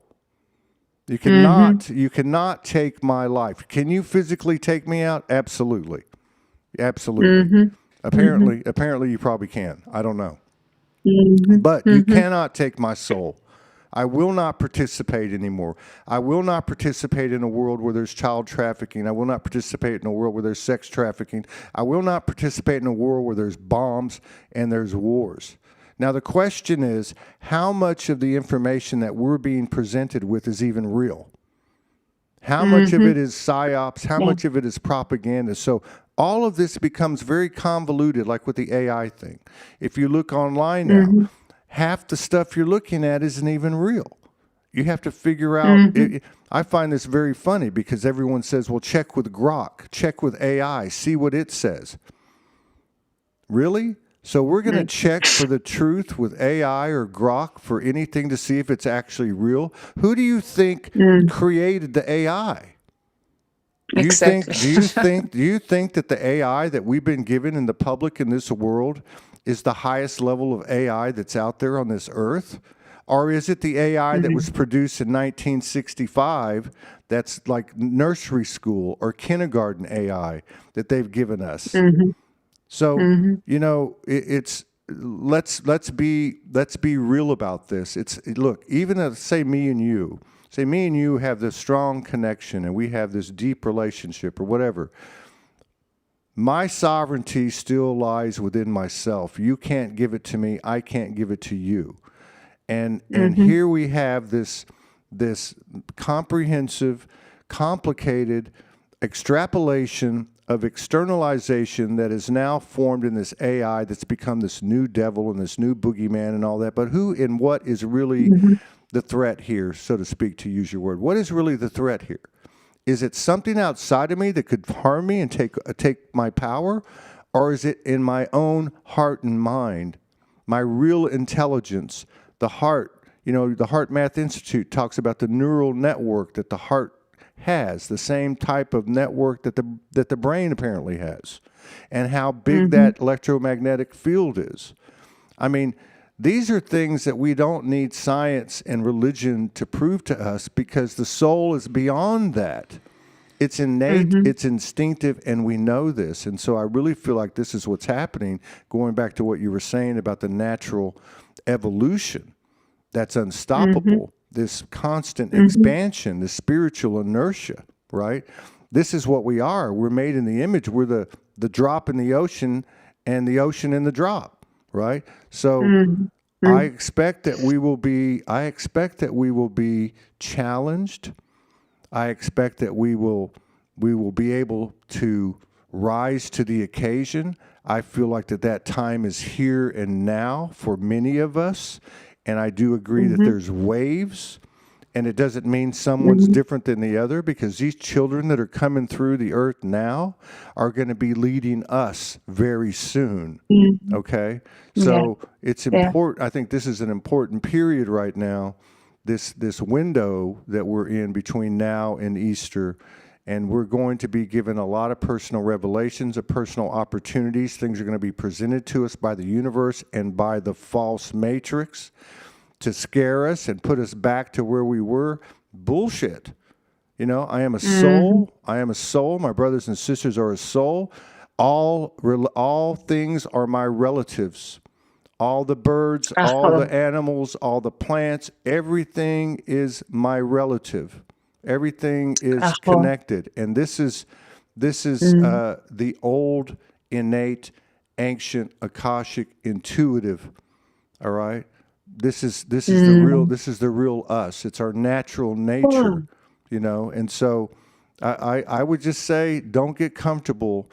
You cannot take my life. Can you physically take me out? Absolutely. Absolutely. Apparently you probably can. I don't know. But you cannot take my soul. I will not participate anymore. I will not participate in a world where there's child trafficking. I will not participate in a world where there's sex trafficking. I will not participate in a world where there's bombs and there's wars. Now, the question is, how much of the information that we're being presented with is even real? How much of it is psyops? How much of it is propaganda? So all of this becomes very convoluted, like with the AI thing. If you look online now, half the stuff you're looking at isn't even real. You have to figure out. I find this very funny because everyone says, well, check with Grok, check with AI, see what it says. Really? So we're going to check for the truth with AI or Grok for anything to see if it's actually real? Who do you think created the AI? Exactly. Do you think that the AI that we've been given in the public in this world is the highest level of AI that's out there on this earth? Or is it the AI that was produced in 1965 that's like nursery school or kindergarten AI that they've given us? So, you know, let's be real about this. Look, even say me and you have this strong connection and we have this deep relationship or whatever. My sovereignty still lies within myself. You can't give it to me. I can't give it to you. And here we have this comprehensive, complicated extrapolation of externalization that is now formed in this AI that's become this new devil and this new boogeyman and all that. But who and what is really the threat here, so to speak, to use your word? What is really the threat here? Is it something outside of me that could harm me and take my power? Or is it in my own heart and mind, my real intelligence, the heart? You know, the Heart Math Institute talks about the neural network that the heart has, the same type of network that the brain apparently has, and how big that electromagnetic field is. I mean, these are things that we don't need science and religion to prove to us because the soul is beyond that. It's innate, it's instinctive, and we know this. And so I really feel like this is what's happening, going back to what you were saying about the natural evolution that's unstoppable. This constant expansion, this spiritual inertia, right? This is what we are. We're made in the image. We're the drop in the ocean and the ocean in the drop, right? So I expect that we will be challenged. I expect that we will be able to rise to the occasion. I feel like that time is here and now for many of us. And I do agree that there's waves, and it doesn't mean someone's different than the other, because these children that are coming through the earth now are going to be leading us very soon. Okay? So it's important. I think this is an important period right now, this window that we're in between now and Easter. And we're going to be given a lot of personal revelations, of personal opportunities. Things are going to be presented to us by the universe and by the false matrix to scare us and put us back to where we were. Bullshit. You know, I am a soul. I am a soul. My brothers and sisters are a soul. All things are my relatives. All the birds, all the animals, all the plants, everything is my relative. Everything is connected, and this is the old, innate, ancient, akashic, intuitive. All right, this is the real us. It's our natural nature, you know. And so, I would just say, don't get comfortable,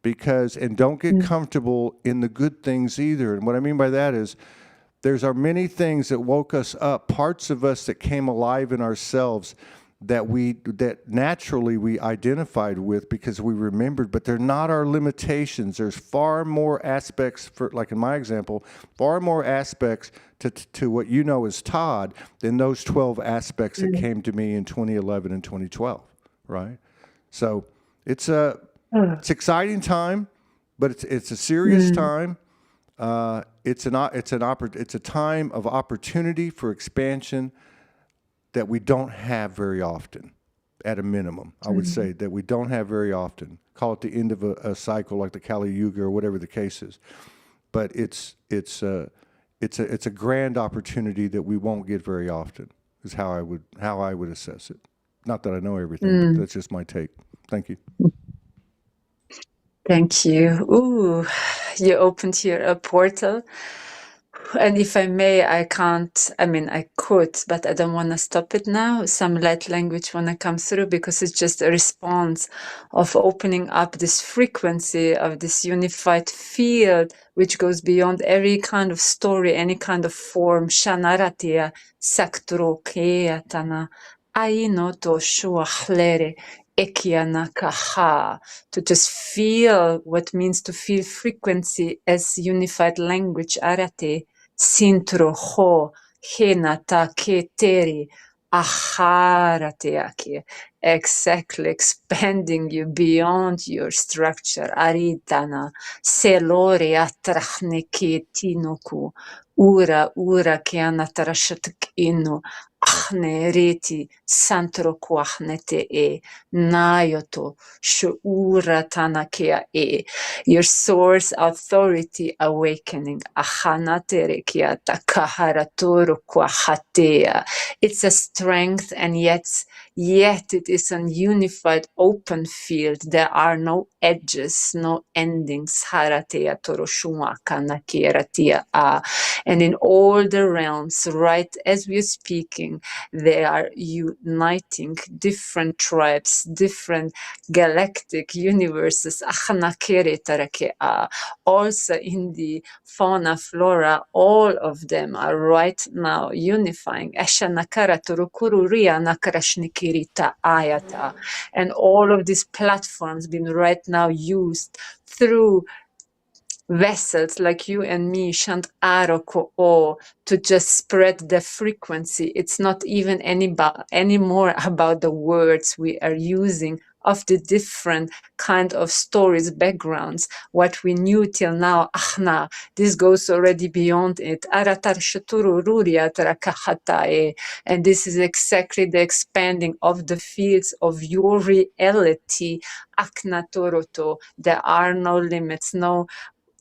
and don't get comfortable in the good things either. And what I mean by that is, are many things that woke us up, parts of us that came alive in ourselves, that naturally we identified with because we remembered, but they're not our limitations. There's far more aspects, like in my example, far more aspects to what you know as Todd than those 12 aspects that came to me in 2011 and 2012, right? So it's exciting time, but it's a serious time. It's a time of opportunity for expansion that we don't have very often, at a minimum. I would say that we don't have very often. Call it the end of a cycle, like the Kali Yuga or whatever the case is. But it's it's a grand opportunity that we won't get very often. Is how I would assess it. Not that I know everything, but that's just my take. Thank you. Thank you. Ooh, you opened here a portal. And if I may, I could, but I don't want to stop it now. Some light language want to come through because it's just a response of opening up this frequency of this unified field, which goes beyond every kind of story, any kind of form. Shanaratia, saktrokeatana, aino to shuachlere, ekianakaha, to just feel what means to feel frequency as unified language, arate. Sintro ho henata keteri aharateaki. Exactly, expanding you beyond your structure. Aritana selori atrachneki tinoku. Ura ke anatarashatik inu. Ahne reti santro kuahnete e nayoto shuura tanakea e. Your source authority awakening. Ahanaterekiata kaharatoro kwahatea. It's a strength, and yet it is an unified open field. There are no edges, no endings. Haratea toroshuma kanakeratia a. And in all the realms, right as we're speaking, they are uniting different tribes, different galactic universes. Also in the fauna, flora, all of them are right now unifying. And all of these platforms being right now used through vessels like you and me, Shant Aroko O, to just spread the frequency. It's not even anymore about the words we are using of the different kind of stories, backgrounds, what we knew till now. Ahna, this goes already beyond it. Aratar shaturu ruria tarakahatae. And this is exactly the expanding of the fields of your reality. Akna toroto. There are no limits, no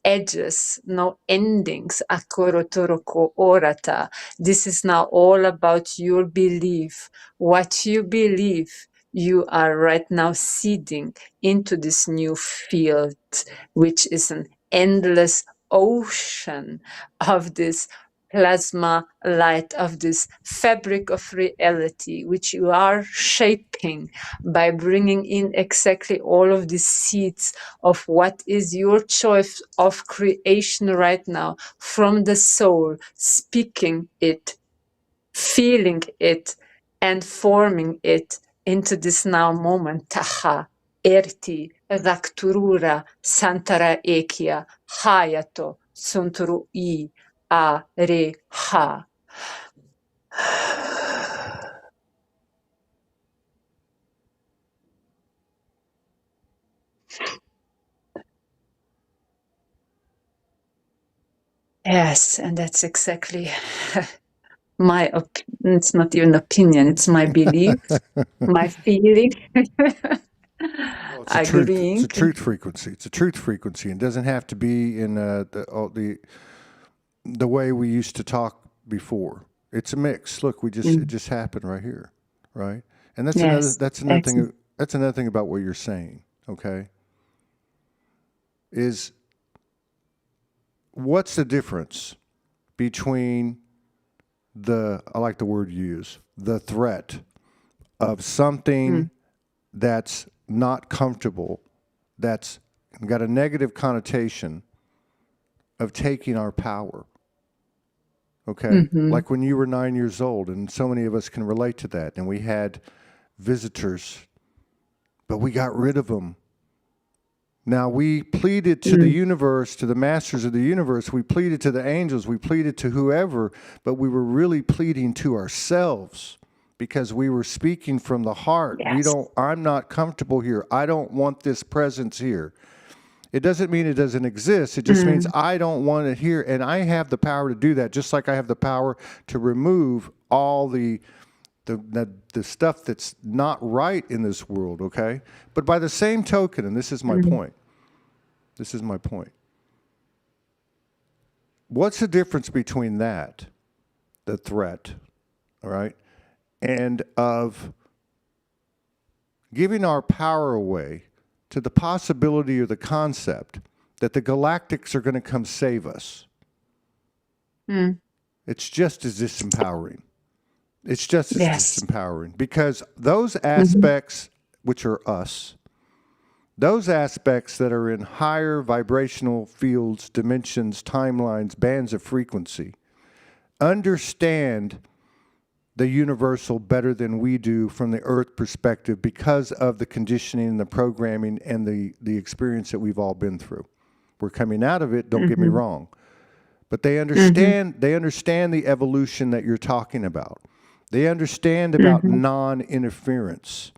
edges, no endings. Akoro toroko orata. This is now all about your belief. What you believe, you are right now seeding into this new field, which is an endless ocean of this plasma light, of this fabric of reality, which you are shaping by bringing in exactly all of these seeds of what is your choice of creation right now from the soul, speaking it, feeling it, and forming it into this now moment. Taha, erti, rakturura, santara ekia, hayato, sunturu I, a, re, ha. Yes, and that's exactly it's not even opinion, it's my belief, my feeling. Well, it's a truth. It's Agreeing. a truth frequency. It's a truth frequency, and doesn't have to be in the way we used to talk before. It's a mix. Look, it just happened right here, right? And Yes, that's another excellent. thing. That's another thing about what you're saying. Okay, is what's the difference between I like the word you use, the threat of something that's not comfortable, that's got a negative connotation of taking our power. Okay? Like when you were 9 years old, and so many of us can relate to that, and we had visitors, but we got rid of them. Now, we pleaded to the universe, to the masters of the universe, we pleaded to the angels, we pleaded to whoever, but we were really pleading to ourselves because we were speaking from the heart. Yes. I'm not comfortable here. I don't want this presence here. It doesn't mean it doesn't exist. It just means I don't want it here. And I have the power to do that, just like I have the power to remove all the stuff that's not right in this world, okay? But by the same token, and this is my point, what's the difference between that, the threat, all right, and of giving our power away to the possibility or the concept that the galactics are going to come save us? It's just as disempowering. It's just as disempowering, because those aspects, which are us, those aspects that are in higher vibrational fields, dimensions, timelines, bands of frequency, understand the universal better than we do from the earth perspective, because of the conditioning and the programming and the experience that we've all been through. We're coming out of it, don't get me wrong. But they understand the evolution that you're talking about. They understand about non-interference.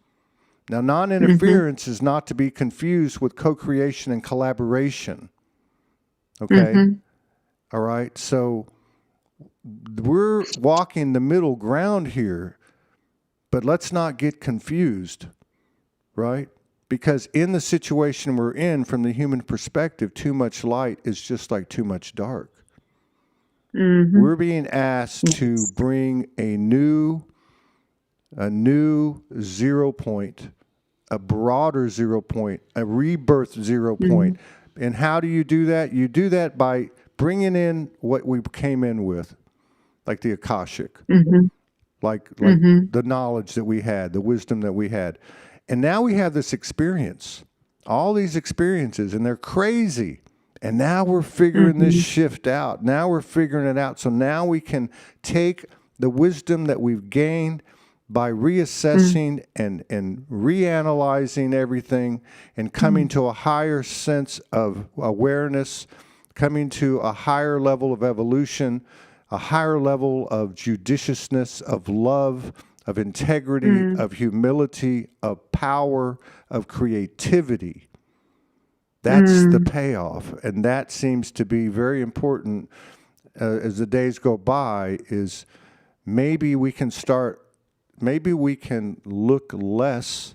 Now, non-interference is not to be confused with co-creation and collaboration. Okay? All right? So we're walking the middle ground here, but let's not get confused, right? Because in the situation we're in, from the human perspective, too much light is just like too much dark. We're being asked to bring a new 0 point, a broader 0 point, a rebirth 0 point. And how do you do that? You do that by bringing in what we came in with, like the Akashic, like the knowledge that we had, the wisdom that we had. And now we have this experience, all these experiences, and they're crazy. And now we're figuring this shift out. Now we're figuring it out. So now we can take the wisdom that we've gained by reassessing and reanalyzing everything, and coming to a higher sense of awareness, coming to a higher level of evolution, a higher level of judiciousness, of love, of integrity, of humility, of power, of creativity. That's the payoff, and that seems to be very important as the days go by. Is maybe we can look less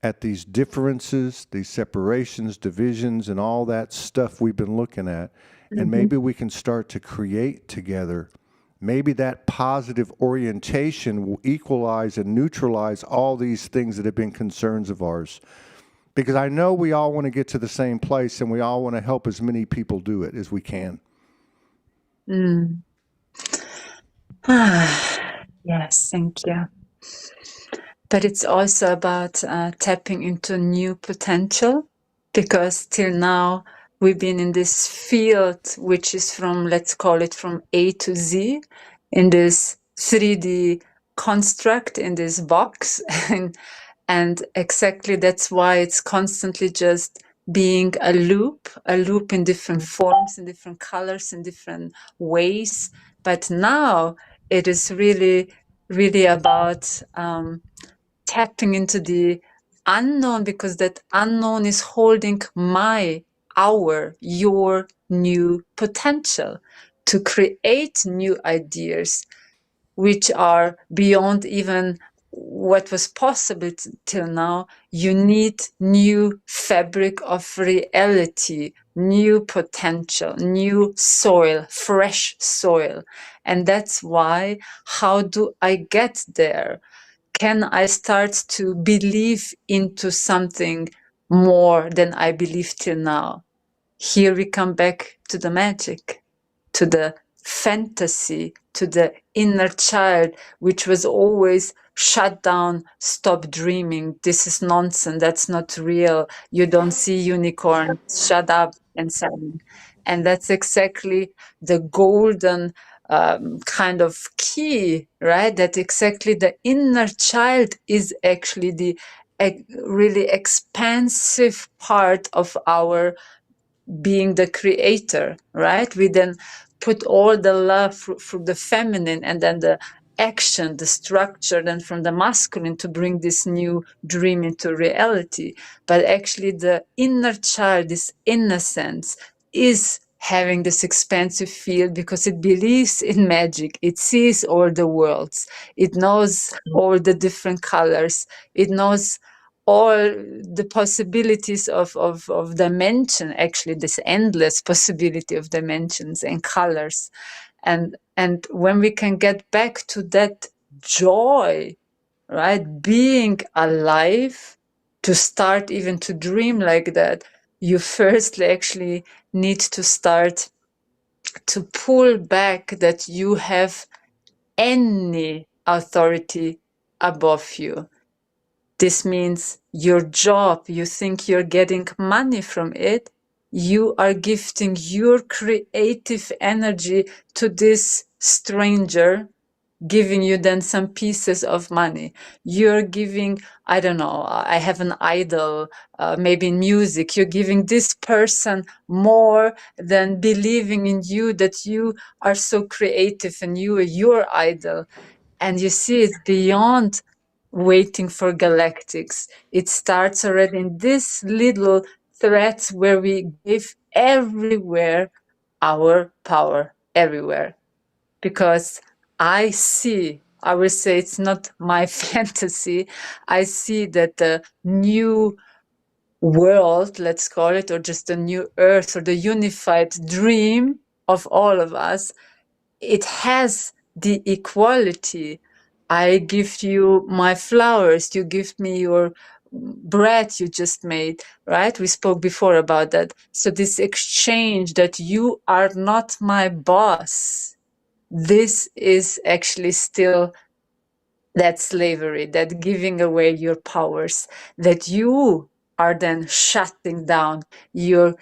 at these differences, these separations, divisions, and all that stuff we've been looking at, and maybe we can start to create together. Maybe that positive orientation will equalize and neutralize all these things that have been concerns of ours. Because I know we all want to get to the same place, and we all want to help as many people do it as we can. Yes, thank you. But it's also about tapping into new potential, because till now we've been in this field, which is from, let's call it from A to Z, in this 3D construct, in this box. And exactly that's why it's constantly just being a loop in different forms, in different colors, in different ways. But now it is really, really about tapping into the unknown, because that unknown is holding your new potential to create new ideas, which are beyond even what was possible till now. You need new fabric of reality, new potential, new soil, fresh soil. And that's why, how do I get there? Can I start to believe into something more than I believed till now? Here we come back to the magic, to the fantasy, to the inner child, which was always shut down, stop dreaming, this is nonsense, that's not real, you don't see unicorns, shut up, and so on. And that's exactly the golden kind of key, right? That exactly the inner child is actually the really expansive part of our being the creator, right? We then put all the love from the feminine, and then the action, the structure, then from the masculine, to bring this new dream into reality. But actually the inner child, this innocence, is having this expansive field, because it believes in magic. It sees all the worlds. It knows all the different colors. It knows all the possibilities of dimension, actually this endless possibility of dimensions and colors. And when we can get back to that joy, right, being alive, to start even to dream like that, you firstly actually need to start to pull back that you have any authority above you. This means your job, you think you're getting money from it, you are gifting your creative energy to this stranger, giving you then some pieces of money. You're giving, I don't know, I have an idol, maybe in music, you're giving this person more than believing in you, that you are so creative and you are your idol. And you see, it's beyond waiting for galactics. It starts already in this little thread where we give everywhere our power, everywhere. Because I see, I will say it's not my fantasy, I see that the new world, let's call it, or just a new earth, or the unified dream of all of us, it has the equality. I give you my flowers, you give me your bread you just made, right? We spoke before about that. So this exchange, that you are not my boss, this is actually still that slavery, that giving away your powers, that you are then shutting down your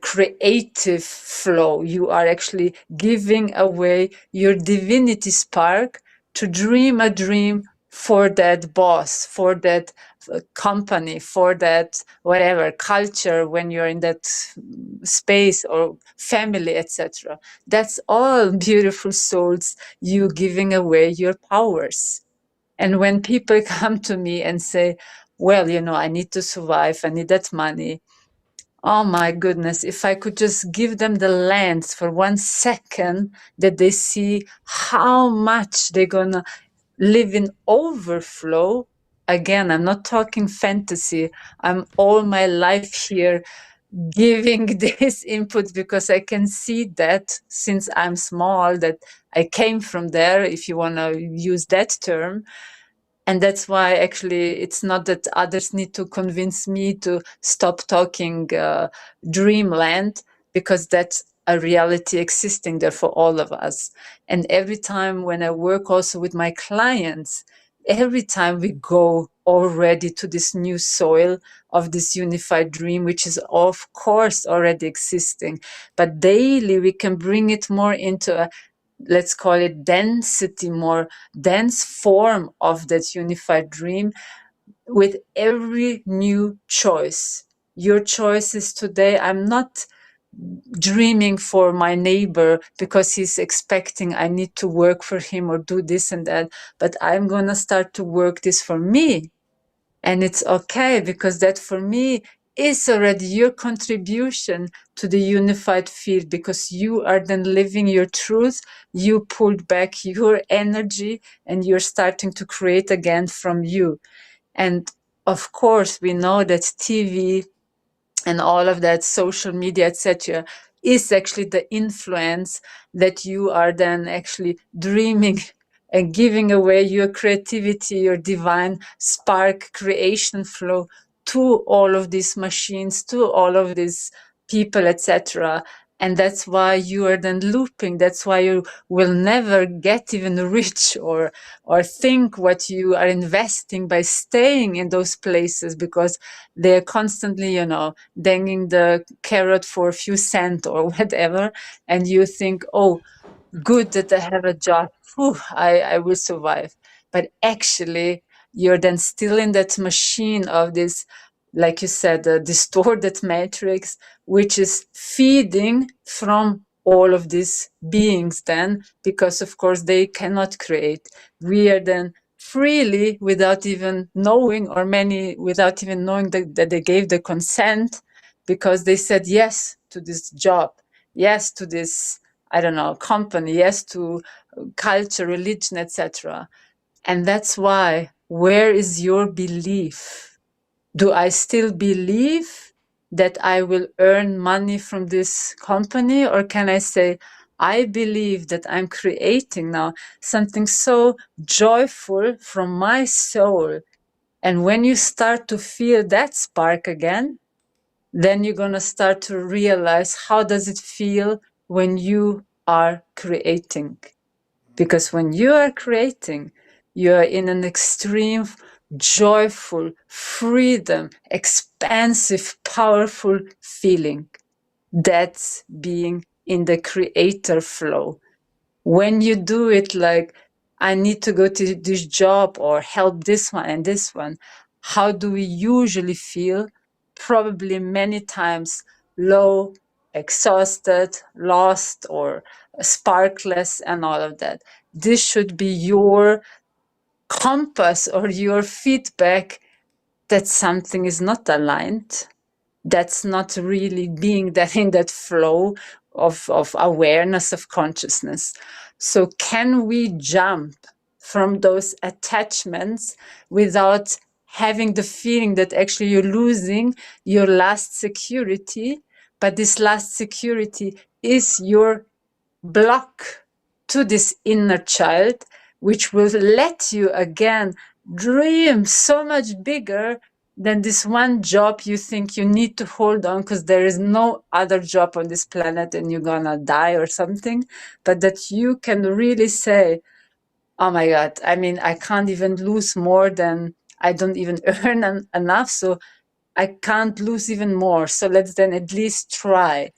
creative flow. You are actually giving away your divinity spark to dream a dream for that boss, for that company, for that whatever culture, when you're in that space or family, etc. That's all beautiful souls, you giving away your powers. And when people come to me and say, well, I need to survive, I need that money, oh my goodness, if I could just give them the lens for 1 second, that they see how much they're gonna live in overflow. Again, I'm not talking fantasy. I'm all my life here giving this input, because I can see that since I'm small, that I came from there, if you want to use that term. And that's why actually it's not that others need to convince me to stop talking dreamland, because that's a reality existing there for all of us. And every time when I work also with my clients, every time we go already to this new soil of this unified dream, which is of course already existing, but daily we can bring it more into a, let's call it density, more dense form of that unified dream, with every new choice. Your choices today, I'm not dreaming for my neighbor because he's expecting I need to work for him or do this and that, but I'm going to start to work this for me. And it's okay, because that for me is already your contribution to the unified field, because you are then living your truth. You pulled back your energy and you're starting to create again from you. And of course, we know that TV and all of that, social media, etc., is actually the influence that you are then actually dreaming and giving away your creativity, your divine spark creation flow to all of these machines, to all of these people, etc. And that's why you are then looping. That's why you will never get even rich or think what you are investing by staying in those places, because they're constantly, dangling the carrot for a few cents or whatever. And you think, oh, good that I have a job. Whew, I will survive. But actually, you're then still in that machine of this, like you said, the distorted matrix, which is feeding from all of these beings then, because of course they cannot create. We are then freely, without even knowing, or many without even knowing that they gave the consent, because they said yes to this job, yes to this, I don't know, company, yes to culture, religion, etc. And that's why, where is your belief? Do I still believe that I will earn money from this company? Or can I say, I believe that I'm creating now something so joyful from my soul. And when you start to feel that spark again, then you're going to start to realize how does it feel when you are creating. Because when you are creating, you are in an extreme, joyful, freedom, expansive, powerful feeling. That's being in the creator flow. When you do it like, I need to go to this job or help this one and this one, how do we usually feel? Probably many times low, exhausted, lost, or sparkless, and all of that. This should be your compass or your feedback that something is not aligned, that's not really being that in that flow of awareness, of consciousness. So can we jump from those attachments without having the feeling that actually you're losing your last security, but this last security is your block to this inner child, which will let you again dream so much bigger than this one job you think you need to hold on because there is no other job on this planet and you're gonna die or something. But that you can really say, oh my God, I mean, I can't even lose more than I don't even earn enough. So I can't lose even more. So let's then at least try.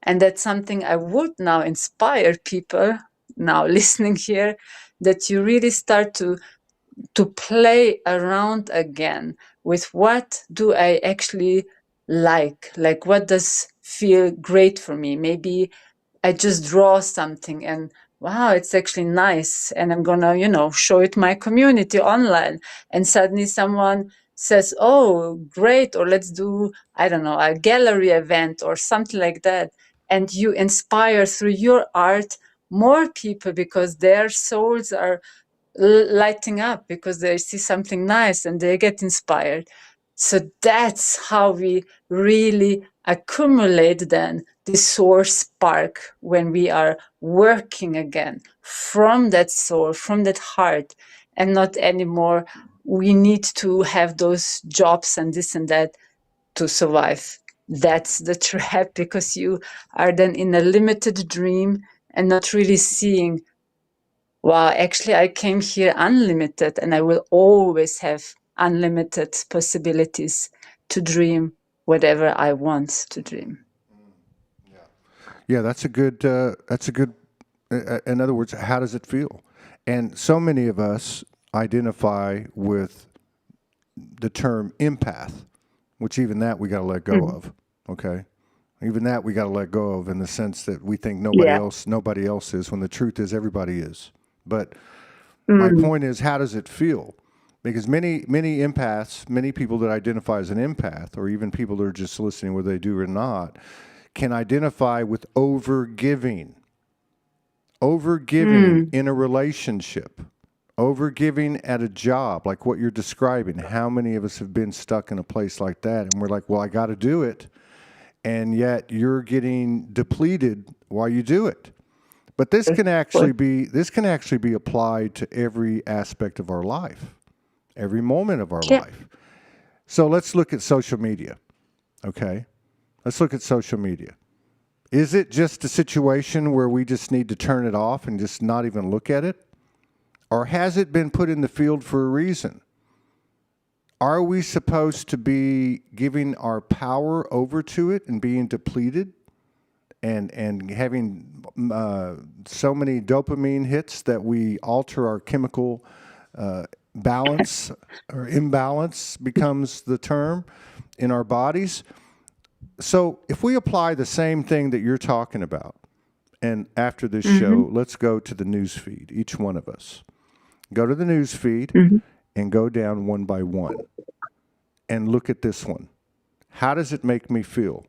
And that's something I would now inspire people now listening here, that you really start to play around again with what do I actually like what does feel great for me. Maybe I just draw something and wow, it's actually nice. And I'm gonna, show it my community online. And suddenly someone says, oh, great, or let's do, I don't know, a gallery event or something like that. And you inspire through your art more people because their souls are lighting up because they see something nice and they get inspired. So that's how we really accumulate then the source spark when we are working again from that soul, from that heart, and not anymore. We need to have those jobs and this and that to survive. That's the trap because you are then in a limited dream and not really seeing, well, actually, I came here unlimited and I will always have unlimited possibilities to dream whatever I want to dream. Yeah, that's a good. In other words, how does it feel? And so many of us identify with the term empath, which even that we got to let go of. Okay, even that we got to let go of in the sense that we think nobody else is, when the truth is everybody is. But my point is, how does it feel? Because many empaths, many people that identify as an empath, or even people that are just listening, whether they do or not, can identify with overgiving in a relationship, overgiving at a job, like what you're describing. How many of us have been stuck in a place like that, and we're like, well, I got to do it, and yet you're getting depleted while you do it. But this can actually be applied to every aspect of our life, every moment of our life. So let's look at social media. Okay, let's look at social media. Is it just a situation where we just need to turn it off and just not even look at it? Or has it been put in the field for a reason? Are we supposed to be giving our power over to it and being depleted and having so many dopamine hits that we alter our chemical balance, or imbalance becomes the term, in our bodies? So if we apply the same thing that you're talking about, and after this show, let's go to the news feed, each one of us. Go to the news feed and go down one by one and look at this one. How does it make me feel?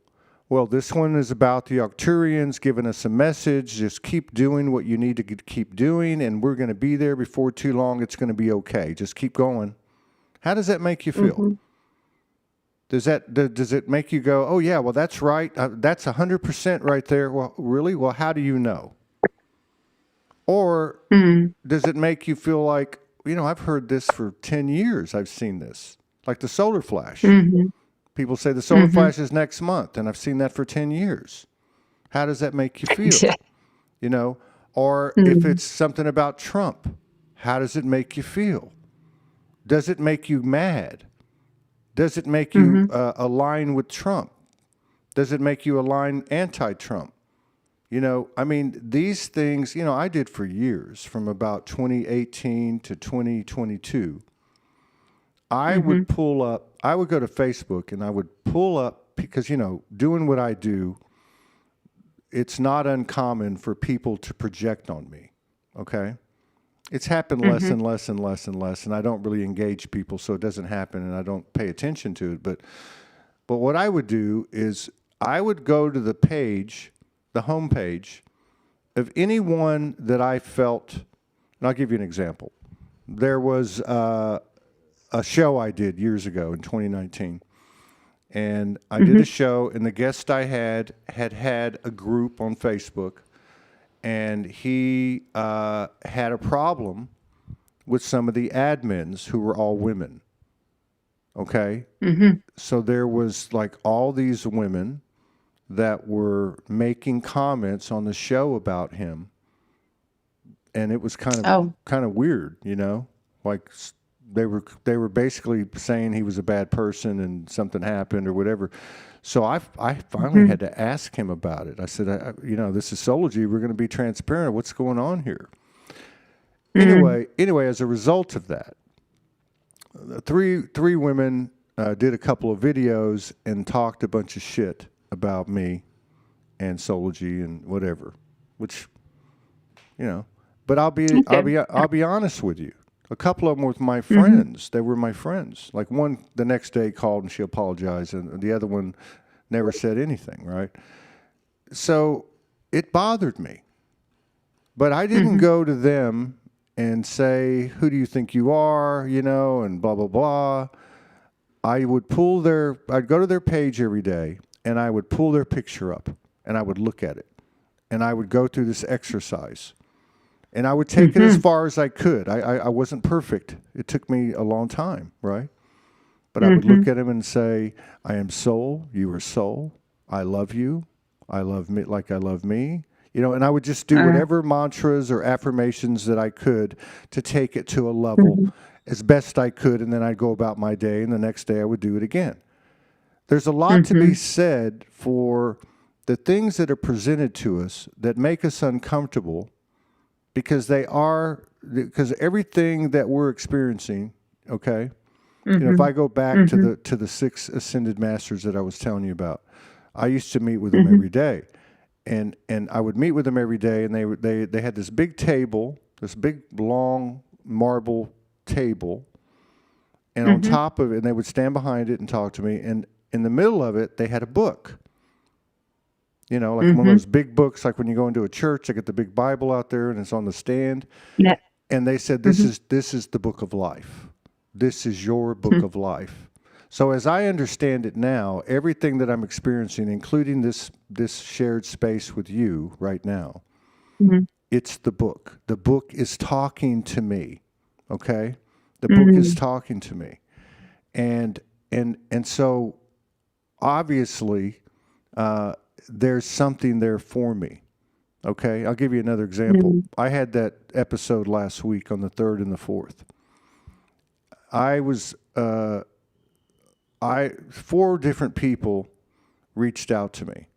Well, this one is about the Arcturians giving us a message. Just keep doing what you need to keep doing, and we're going to be there before too long. It's going to be okay. Just keep going. How does that make you feel? Does it make you go, oh yeah, well that's right, that's 100% right there? Well, really? Well, how do you know? Or does it make you feel like, I've heard this for 10 years. I've seen this, like the solar flash. People say the solar flash is next month, and I've seen that for 10 years. How does that make you feel? Yeah. Or if it's something about Trump, how does it make you feel? Does it make you mad? Does it make you align with Trump? Does it make you align anti-Trump? These things, I did for years, from about 2018 to 2022. I would go to Facebook and I would pull up, because, doing what I do, it's not uncommon for people to project on me. Okay. It's happened less and less and less and less, and I don't really engage people, so it doesn't happen, and I don't pay attention to it. But what I would do is I would go to the page, the homepage, of anyone that I felt, and I'll give you an example. There was a show I did years ago in 2019, and I did a show, and the guest I had a group on Facebook, and he had a problem with some of the admins who were all women. Okay? So there was like all these women that were making comments on the show about him, and it was kind of weird, like they were basically saying he was a bad person and something happened or whatever. So I finally had to ask him about it. I said, this is Soulogy. We're going to be transparent. What's going on here? Anyway, as a result of that, three women did a couple of videos and talked a bunch of shit about me and Soulogy and whatever, which, but I'll be honest with you. A couple of them were my friends. They were my friends. Like one the next day called and she apologized, and the other one never said anything, right? So it bothered me. But I didn't go to them and say, who do you think you are, and blah, blah, blah. I'd go to their page every day, and I would pull their picture up, and I would look at it. And I would go through this exercise. And I would take it as far as I could. I wasn't perfect. It took me a long time, right? But I would look at him and say, I am soul, you are soul. I love you. I love me like I love me. And I would just do whatever mantras or affirmations that I could to take it to a level as best I could. And then I'd go about my day, and the next day I would do it again. There's a lot to be said for the things that are presented to us that make us uncomfortable, because everything that we're experiencing, okay? If I go back to the 6 ascended masters that I was telling you about, I used to meet with them every day, and I would meet with them every day, and they had this big table, this big long marble table, and on top of it, and they would stand behind it and talk to me, and in the middle of it, they had a book. Like one of those big books, like when you go into a church, they get the big Bible out there and it's on the stand. Yeah. And they said, this is the book of life. This is your book of life. So as I understand it now, everything that I'm experiencing, including this shared space with you right now, it's the book. The book is talking to me. Okay? The book is talking to me. And so obviously, there's something there for me. Okay, I'll give you another example. I had that episode last week on the 3rd and the 4th. I was, 4 different people reached out to me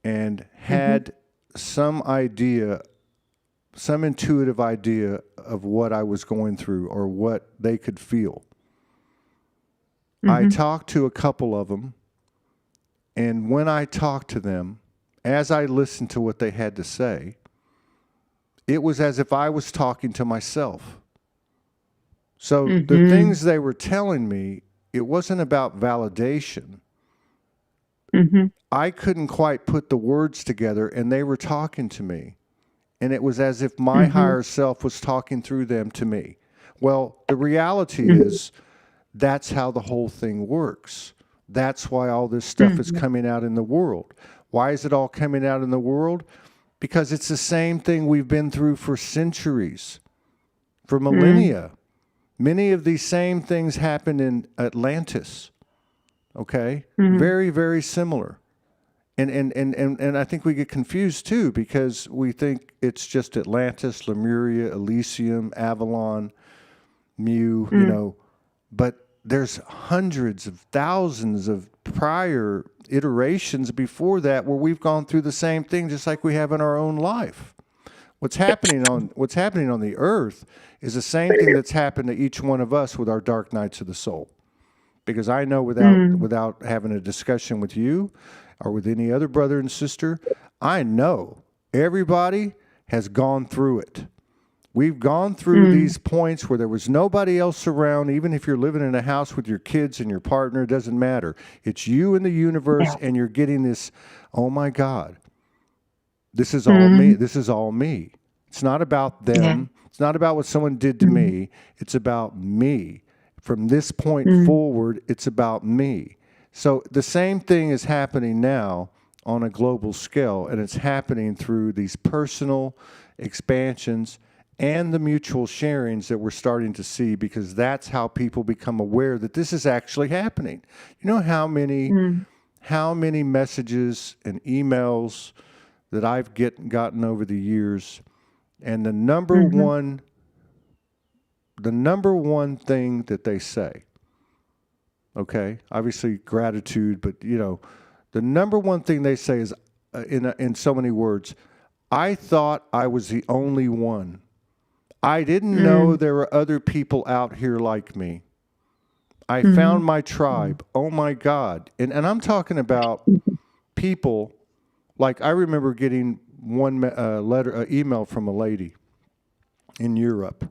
and had some idea, some intuitive idea of what I was going through or what they could feel. I talked to a couple of them. And when I talked to them, as I listened to what they had to say, it was as if I was talking to myself. So the things they were telling me, it wasn't about validation. I couldn't quite put the words together, and they were talking to me. And it was as if my higher self was talking through them to me. Well, the reality is That's how the whole thing works. That's why all this stuff is coming out in the world. Why is it all coming out in the world? Because it's the same thing we've been through for centuries, for millennia. Many of these same things happened in Atlantis. Okay? Very, very similar. And I think we get confused too, because we think it's just Atlantis, Lemuria, Elysium, Avalon, Mu, you know, but there's hundreds of thousands of prior iterations before that where we've gone through the same thing, just like we have in our own life. What's happening on the earth is the same thing that's happened to each one of us with our dark nights of the soul. Because I know without having a discussion with you or with any other brother and sister, I know everybody has gone through it. We've gone through these points where there was nobody else around. Even if you're living in a house with your kids and your partner, it doesn't matter. It's you and the universe, and you're getting this, oh my God, this is all me. This is all me. It's not about them. It's not about what someone did to me. It's about me. From this point forward, it's about me. So the same thing is happening now on a global scale, and it's happening through these personal expansions and the mutual sharings that we're starting to see, because that's how people become aware that this is actually happening. You know how many messages and emails that I've gotten over the years, and the number one thing that they say, okay, obviously gratitude, but you know, the number one thing they say is in so many words, I thought I was the only one. I didn't know there were other people out here like me. I found my tribe. Oh my God. And I'm talking about people, like I remember getting one email from a lady in Europe.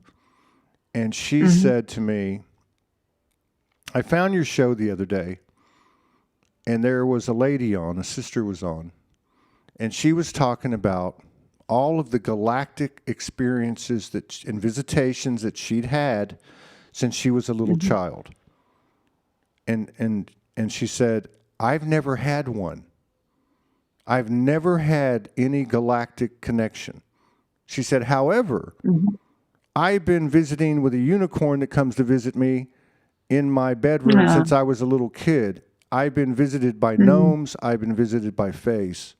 And she said to me, I found your show the other day, and there was a lady on, a sister was on, and she was talking about all of the galactic experiences and visitations that she'd had since she was a little child. And she said, I've never had one. I've never had any galactic connection. She said, however, I've been visiting with a unicorn that comes to visit me in my bedroom since I was a little kid. I've been visited by gnomes. I've been visited by fays.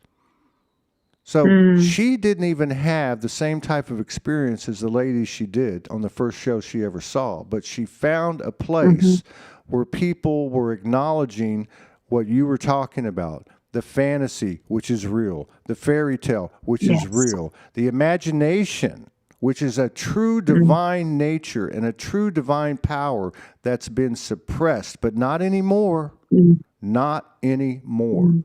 So she didn't even have the same type of experience as the lady she did on the first show she ever saw, but she found a place where people were acknowledging what you were talking about. The fantasy, which is real. The fairy tale, which is real. The imagination, which is a true divine nature and a true divine power that's been suppressed, but not anymore. Not anymore.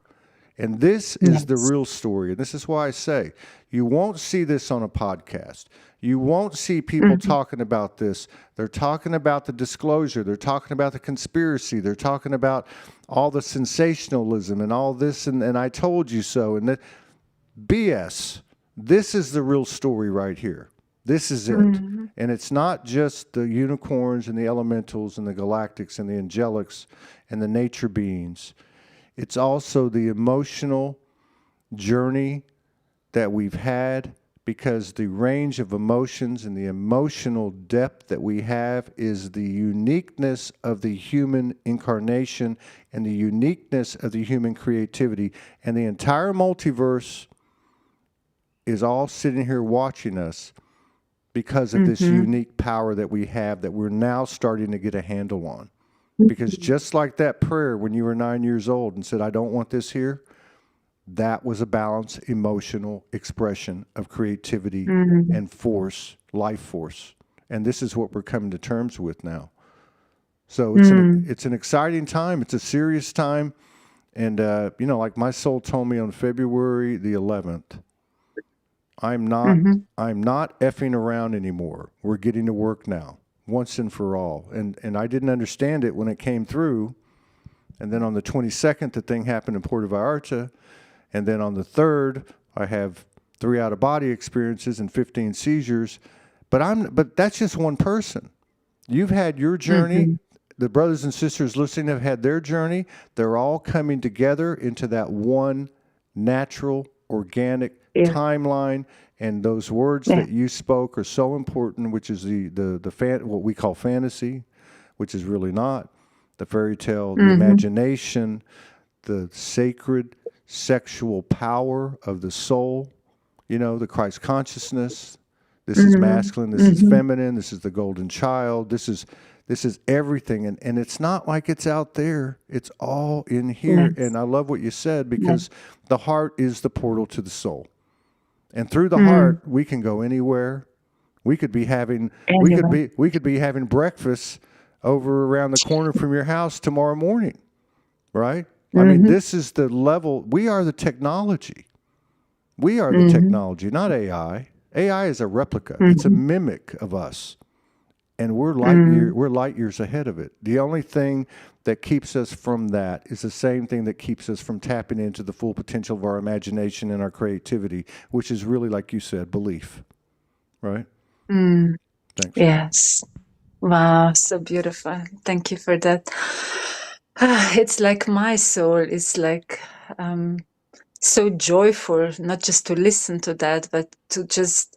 And this is the real story. And this is why I say, you won't see this on a podcast. You won't see people talking about this. They're talking about the disclosure. They're talking about the conspiracy. They're talking about all the sensationalism and all this. And I told you so. And that BS. This is the real story right here. This is it. And it's not just the unicorns and the elementals and the galactics and the angelics and the nature beings. It's also the emotional journey that we've had, because the range of emotions and the emotional depth that we have is the uniqueness of the human incarnation and the uniqueness of the human creativity. And the entire multiverse is all sitting here watching us because of this unique power that we have that we're now starting to get a handle on. Because just like that prayer when you were 9 years old and said, I don't want this here, that was a balanced emotional expression of creativity and force, life force. And this is what we're coming to terms with now. So it's an exciting time. It's a serious time. And, you know, like my soul told me on February the 11th, I'm not effing around anymore. We're getting to work now, once and for all. And I didn't understand it when it came through. And then on the 22nd, the thing happened in Puerto Vallarta. And then on the 3rd, I have 3 out-of-body experiences and 15 seizures. But that's just one person. You've had your journey. the brothers and sisters listening have had their journey. They're all coming together into that one natural, organic Yeah. timeline. And those words Yeah. that you spoke are so important, which is what we call fantasy, which is really not the fairy tale, the imagination, the sacred sexual power of the soul, the Christ consciousness. This is masculine, this is feminine, this is the golden child, this is everything. And it's not like it's out there. It's all in here. And I love what you said, because the heart is the portal to the soul. And through the heart, we can go anywhere. We could be having we could be having breakfast over around the corner from your house tomorrow morning, right? I mean, this is the level. We are the technology. We are the technology, not AI. AI is a replica. It's a mimic of us, and we're light years ahead of it. The only thing that keeps us from that is the same thing that keeps us from tapping into the full potential of our imagination and our creativity, which is really, like you said, belief, right? Thanks. Yes. Wow, so beautiful. Thank you for that. It's like my soul is like so joyful, not just to listen to that, but to just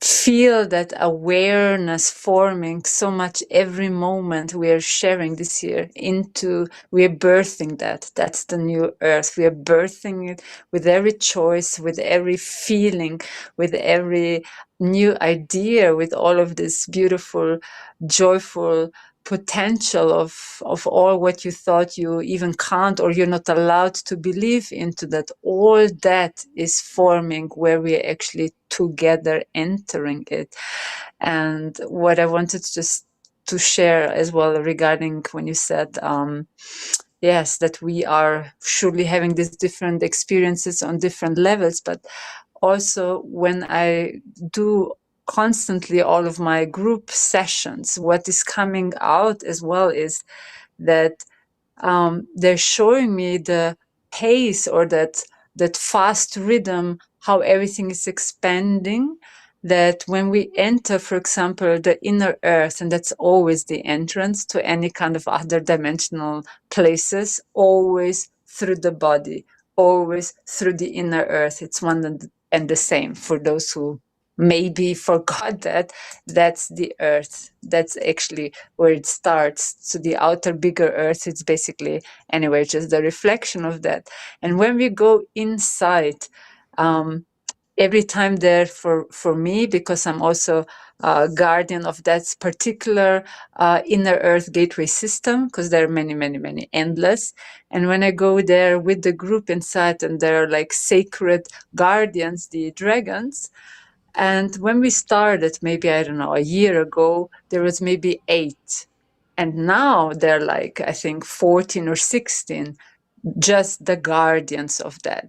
feel that awareness forming so much every moment we are sharing this year into, we are birthing that. That's the new earth. We are birthing it with every choice, with every feeling, with every new idea, with all of this beautiful, joyful potential of all what you thought you even can't or you're not allowed to believe into, that all that is forming where we're actually together entering it. And what I wanted just to share as well regarding when you said yes, that we are surely having these different experiences on different levels, but also when I do constantly all of my group sessions, what is coming out as well is that they're showing me the pace or that fast rhythm, how everything is expanding. That when we enter, for example, the inner earth, and that's always the entrance to any kind of other dimensional places, always through the body, always through the inner earth. It's one and the same. For those who maybe forgot that, that's the earth. That's actually where it starts. So the outer bigger earth, it's basically anyway just the reflection of that. And when we go inside, every time there for me, because I'm also a guardian of that particular inner earth gateway system, because there are many endless. And when I go there with the group inside, and there are like sacred guardians, the dragons. And when we started, maybe, I don't know, a year ago, there was maybe 8. And now they're like, I think 14 or 16, just the guardians of that.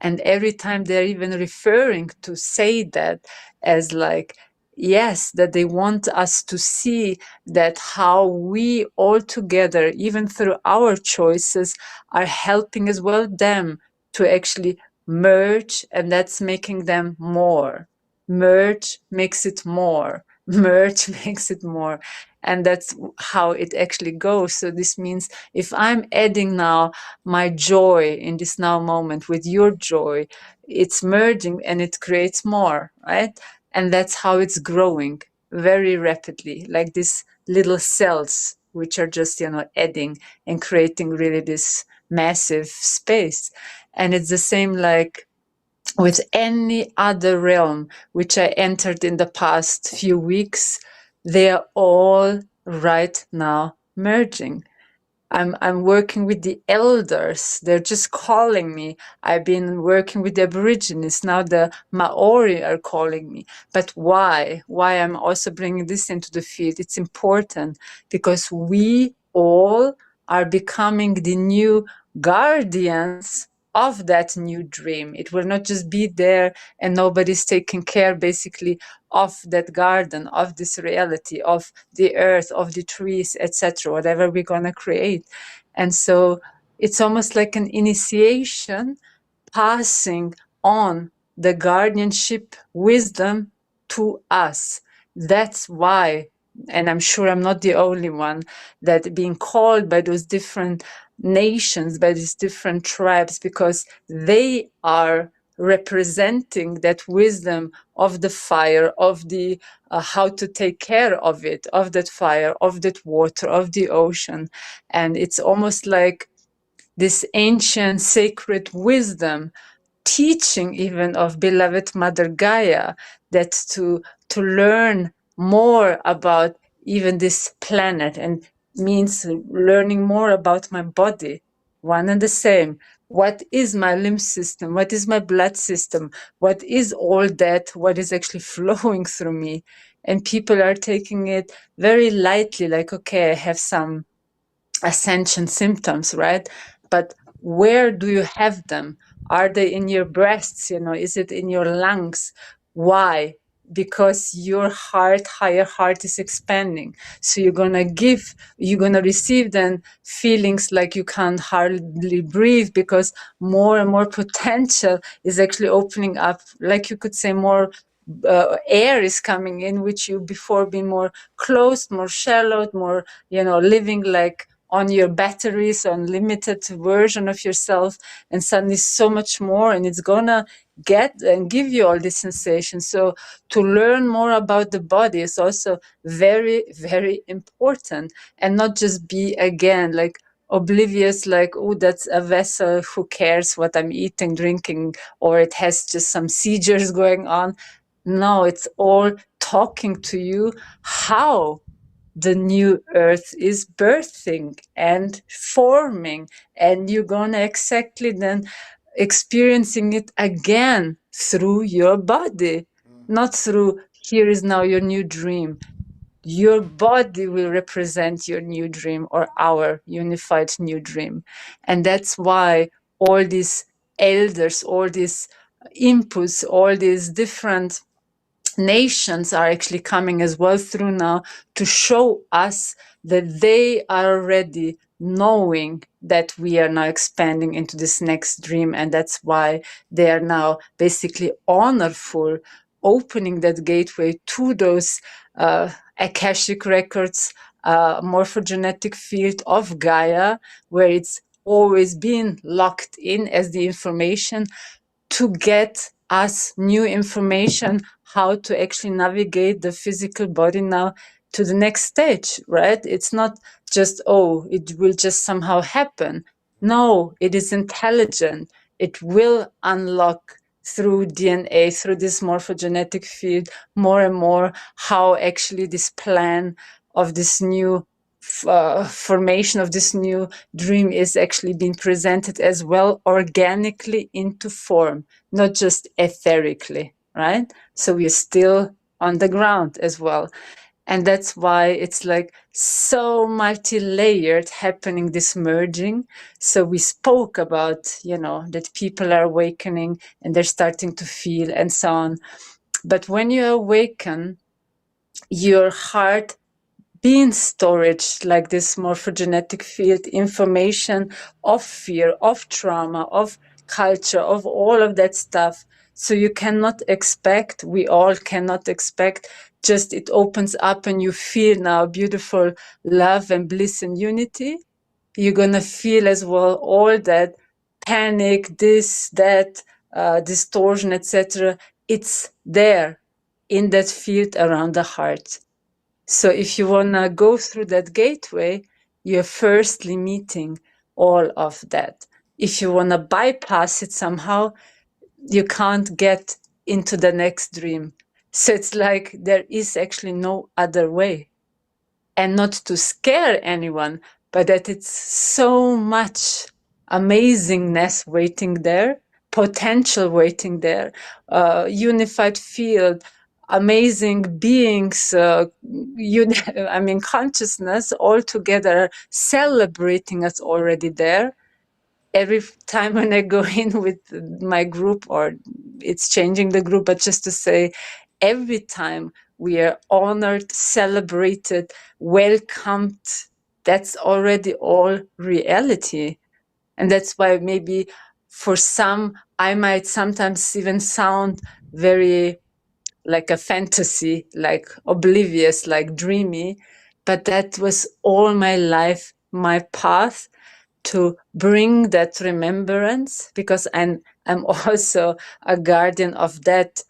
And every time they're even referring to say that as like, yes, that they want us to see that how we all together, even through our choices, are helping as well them to actually merge, and that's making them more. Merge makes it more. Merge makes it more. And that's how it actually goes. So this means if I'm adding now my joy in this now moment with your joy, it's merging and it creates more, right? And that's how it's growing very rapidly, like these little cells, which are just, adding and creating really this massive space. And it's the same like with any other realm which I entered in the past few weeks. They are all right now merging. I'm working with the elders. They're just calling me. I've been working with the Aborigines. Now the Maori are calling me. But why? Why I'm also bringing this into the field? It's important because we all are becoming the new guardians of that new dream. It will not just be there and nobody's taking care basically of that garden, of this reality, of the earth, of the trees, etc., whatever we're going to create. And so it's almost like an initiation, passing on the guardianship wisdom to us. That's why and I'm sure I'm not the only one, that being called by those different nations, by these different tribes, because they are representing that wisdom of the fire, of the how to take care of it, of that fire, of that water, of the ocean. And it's almost like this ancient sacred wisdom teaching even of beloved Mother Gaia, that to learn more about even this planet, and means learning more about my body, one and the same. What is my lymph system? What is my blood system? What is all that? What is actually flowing through me? And people are taking it very lightly, like, okay, I have some ascension symptoms, right? But where do you have them? Are they in your breasts? You know, is it in your lungs? Why? Because your heart, higher heart, is expanding. So you're gonna receive then feelings like you can't hardly breathe, because more and more potential is actually opening up. Like you could say, more air is coming in, which you before been more closed, more shallowed, more, you know, living like on your batteries, on limited version of yourself, and suddenly so much more, and it's gonna get and give you all these sensations. So to learn more about the body is also very, very important, and not just be again like oblivious, like, oh, that's a vessel, who cares what I'm eating, drinking, or it has just some seizures going on. No, it's all talking to you how the new earth is birthing and forming, and you're gonna exactly then experiencing it again through your body, not through here is now your new dream. Your body will represent your new dream, or our unified new dream. And that's why all these elders, all these inputs, all these different nations are actually coming as well through now, to show us that they are already knowing that we are now expanding into this next dream. And that's why they are now basically honorful, opening that gateway to those akashic records, morphogenetic field of Gaia, where it's always been locked in as the information, to get us new information how to actually navigate the physical body now to the next stage, right? It's not just, oh, it will just somehow happen. No, it is intelligent. It will unlock through DNA, through this morphogenetic field, more and more how actually this plan of this new formation of this new dream is actually being presented as well organically into form, not just etherically, right? So we're still on the ground as well. And that's why it's like so multi-layered happening, this merging. So we spoke about, you know, that people are awakening and they're starting to feel and so on. But when you awaken, your heart being storage, like this morphogenetic field, information of fear, of trauma, of culture, of all of that stuff. So you cannot expect, we all cannot expect, just it opens up and you feel now beautiful love and bliss and unity. You're gonna feel as well all that panic, this, that, distortion, etc. It's there in that field around the heart. So if you want to go through that gateway, you're firstly meeting all of that. If you want to bypass it somehow, you can't get into the next dream. So it's like there is actually no other way. And not to scare anyone, but that it's so much amazingness waiting there, potential waiting there, unified field, amazing beings, I mean, consciousness all together celebrating us already there. Every time when I go in with my group, or it's changing the group, but just to say, every time we are honored, celebrated, welcomed, that's already all reality. And that's why maybe for some, I might sometimes even sound very like a fantasy, like oblivious, like dreamy. But that was all my life, my path to bring that remembrance, because I'm also a guardian of that,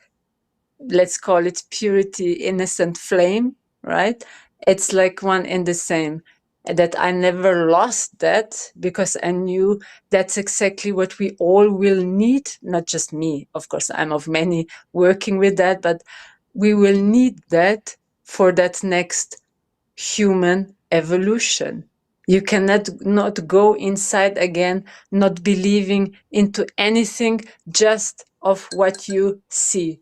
let's call it purity, innocent flame, right? It's like one and the same. That I never lost that, because I knew that's exactly what we all will need. Not just me, of course, I'm of many working with that, but we will need that for that next human evolution. You cannot not go inside again, not believing into anything just of what you see.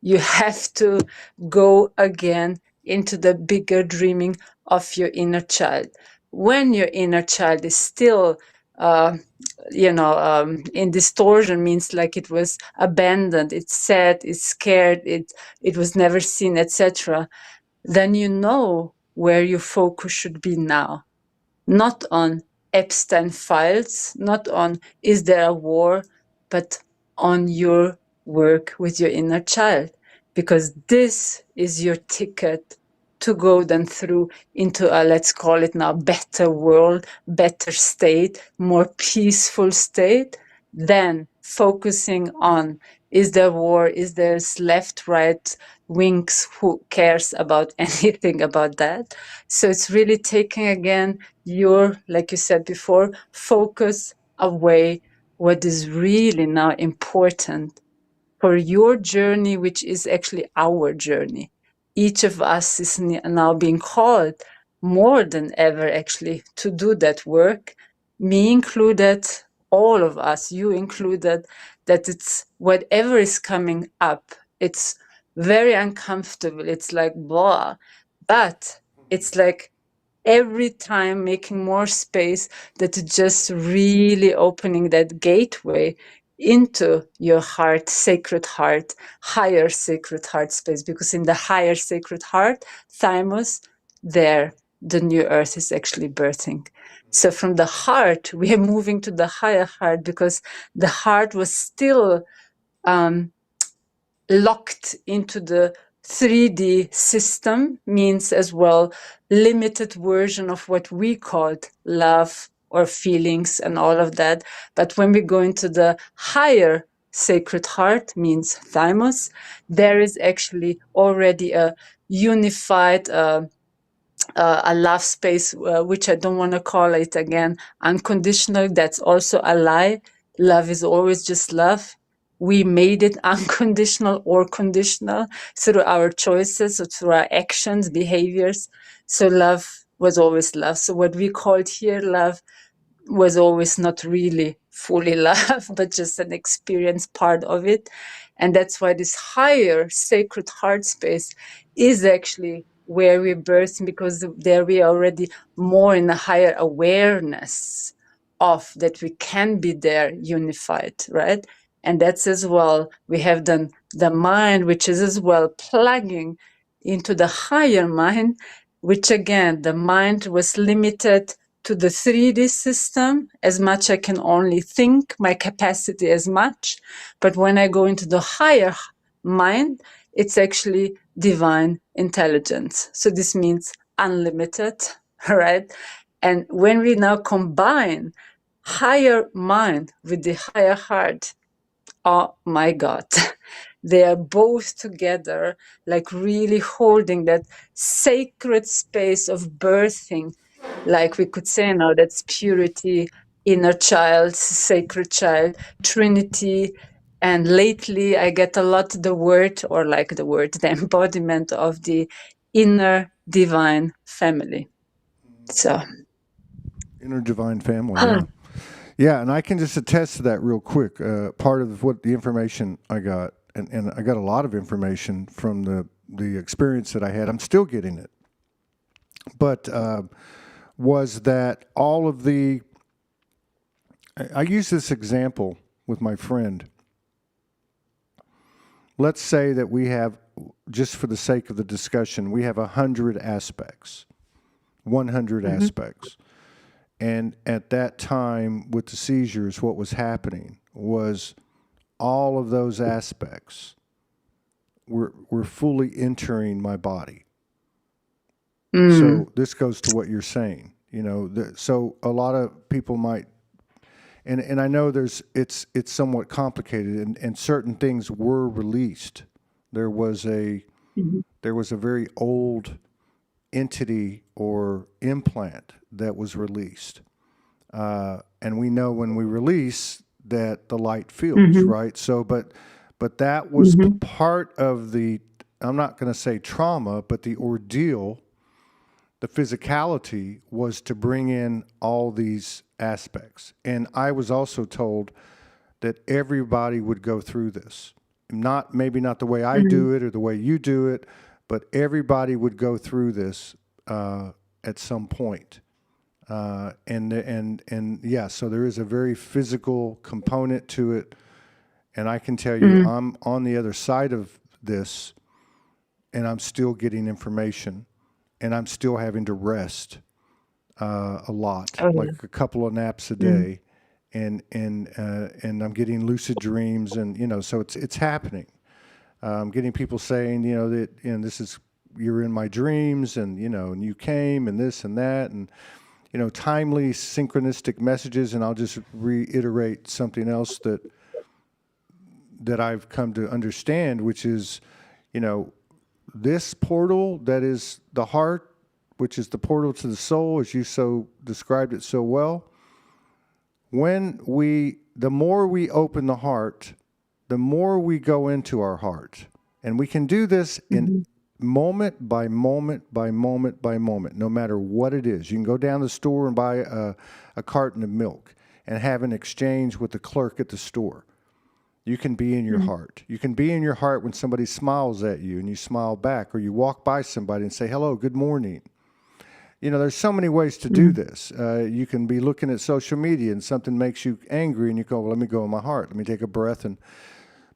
You have to go again into the bigger dreaming of your inner child. When your inner child is still, uh, in distortion, means like it was abandoned, it's sad, it's scared, it was never seen, etc., then you know where your focus should be now. Not on Epstein files, not on is there a war, but on your work with your inner child. Because this is your ticket to go then through into a, let's call it now, better world, better state, more peaceful state, than focusing on is there war, is there left, right, wings, who cares about anything about that? So it's really taking again your, like you said before, focus away what is really now important for your journey, which is actually our journey. Each of us is now being called more than ever, actually, to do that work. Me included, all of us, you included, that it's whatever is coming up, it's very uncomfortable. It's like blah, but it's like every time making more space, that it's just really opening that gateway into your heart, sacred heart, higher sacred heart space. Because in the higher sacred heart, thymus, there the new earth is actually birthing. So from the heart, we are moving to the higher heart, because the heart was still locked into the 3D system, means as well limited version of what we called love or feelings and all of that. But when we go into the higher sacred heart, means thymus, there is actually already a unified a love space, which I don't want to call it again unconditional. That's also a lie. Love is always just love. We made it unconditional or conditional through our choices or through our actions, behaviors. So love was always love. So what we called here love was always not really fully love, but just an experience part of it. And that's why this higher sacred heart space is actually where we're birthing, because there we are already more in a higher awareness of that we can be there unified, right? And that's as well, we have done the mind, which is as well plugging into the higher mind, which again, the mind was limited to the 3D system as much I can only think, my capacity as much. But when I go into the higher mind, it's actually divine intelligence. So this means unlimited, right? And when we now combine higher mind with the higher heart, oh my God, they are both together, like really holding that sacred space of birthing. Like we could say now, that's purity, inner child, sacred child, Trinity. And lately I get a lot the word, or like the word, the embodiment of the inner divine family. So, Inner divine family, yeah. Yeah, and I can just attest to that real quick. Part of what the information I got, and I got a lot of information from the experience that I had. I'm still getting it, but was that all of the? I use this example with my friend. Let's say that we have, just for the sake of the discussion, we have 100 aspects, 100 aspects. And at that time, with the seizures, what was happening was all of those aspects we're fully entering my body. So this goes to what you're saying. So a lot of people might, and I know it's somewhat complicated, and certain things were released. There was a very old entity or implant that was released, and we know when we release that the light feels right. So, but that was part of the, I'm not going to say trauma, but the ordeal. The physicality was to bring in all these aspects. And I was also told that everybody would go through this. Maybe not the way I do it or the way you do it, but everybody would go through this at some point. And yeah, so there is a very physical component to it. And I can tell you, I'm on the other side of this, and I'm still getting information. And I'm still having to rest a lot, like a couple of naps a day, and I'm getting lucid dreams, and so it's happening. I'm getting people saying, that this is, you're in my dreams, and and you came, and this and that, and timely synchronistic messages. And I'll just reiterate something else that I've come to understand, which is, this portal that is the heart, which is the portal to the soul, as you so described it so well. The more we open the heart, the more we go into our heart. And we can do this in moment by moment by moment by moment, no matter what it is. You can go down the store and buy a carton of milk and have an exchange with the clerk at the store. You can be in your heart. You can be in your heart when somebody smiles at you and you smile back, or you walk by somebody and say, hello, good morning. There's so many ways to do this. You can be looking at social media and something makes you angry and you go, well, let me go in my heart. Let me take a breath.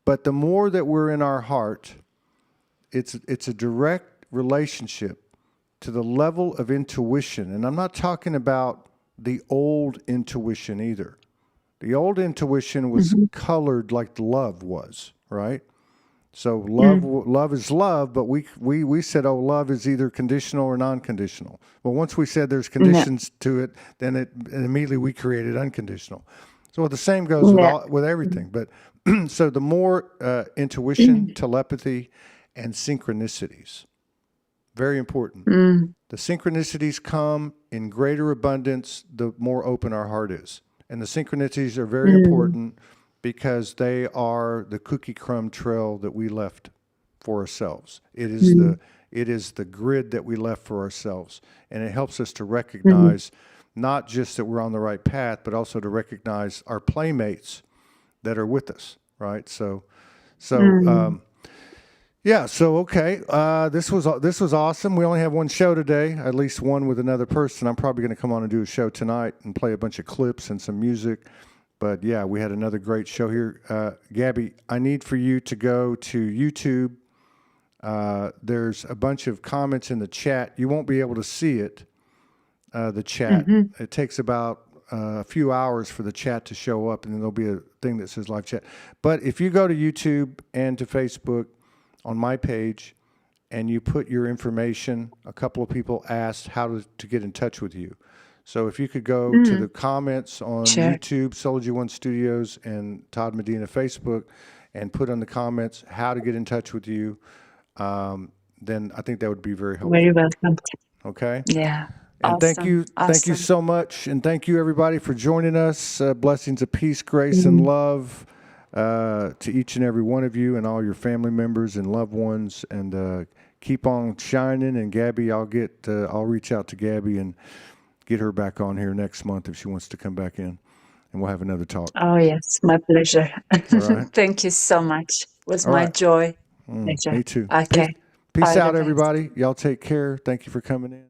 But the more that we're in our heart, it's a direct relationship to the level of intuition. And I'm not talking about the old intuition either. The old intuition was colored like love was, right? So love is love, but we said, oh, love is either conditional or non-conditional. Well, once we said there's conditions to it, then immediately we created unconditional. So the same goes with everything. But so the more intuition, telepathy, and synchronicities, very important. The synchronicities come in greater abundance the more open our heart is. And the synchronicities are very important because they are the cookie crumb trail that we left for ourselves. It is the grid that we left for ourselves. And it helps us to recognize not just that we're on the right path, but also to recognize our playmates that are with us, right? Yeah, so okay, this was awesome. We only have one show today, at least one with another person. I'm probably going to come on and do a show tonight and play a bunch of clips and some music. But yeah, we had another great show here. Gaby, I need for you to go to YouTube. There's a bunch of comments in the chat. You won't be able to see it, the chat. It takes about a few hours for the chat to show up, and then there'll be a thing that says live chat. But if you go to YouTube and to Facebook, on my page, and you put your information, a couple of people asked how to get in touch with you. So if you could go to the comments on YouTube, Soulogy One Studios, and Todd Medina Facebook, and put on the comments how to get in touch with you, then I think that would be very helpful. Very welcome. Okay? Yeah. And awesome. Thank you so much, and thank you everybody for joining us. Blessings of peace, grace, and love to each and every one of you and all your family members and loved ones, and keep on shining. And Gaby, I'll reach out to Gaby and get her back on here next month if she wants to come back in, and we'll have another talk. Oh yes, my pleasure. Right. Thank you so much. It was my joy. Me too. Okay. Peace out, everybody. Y'all take care. Thank you for coming in.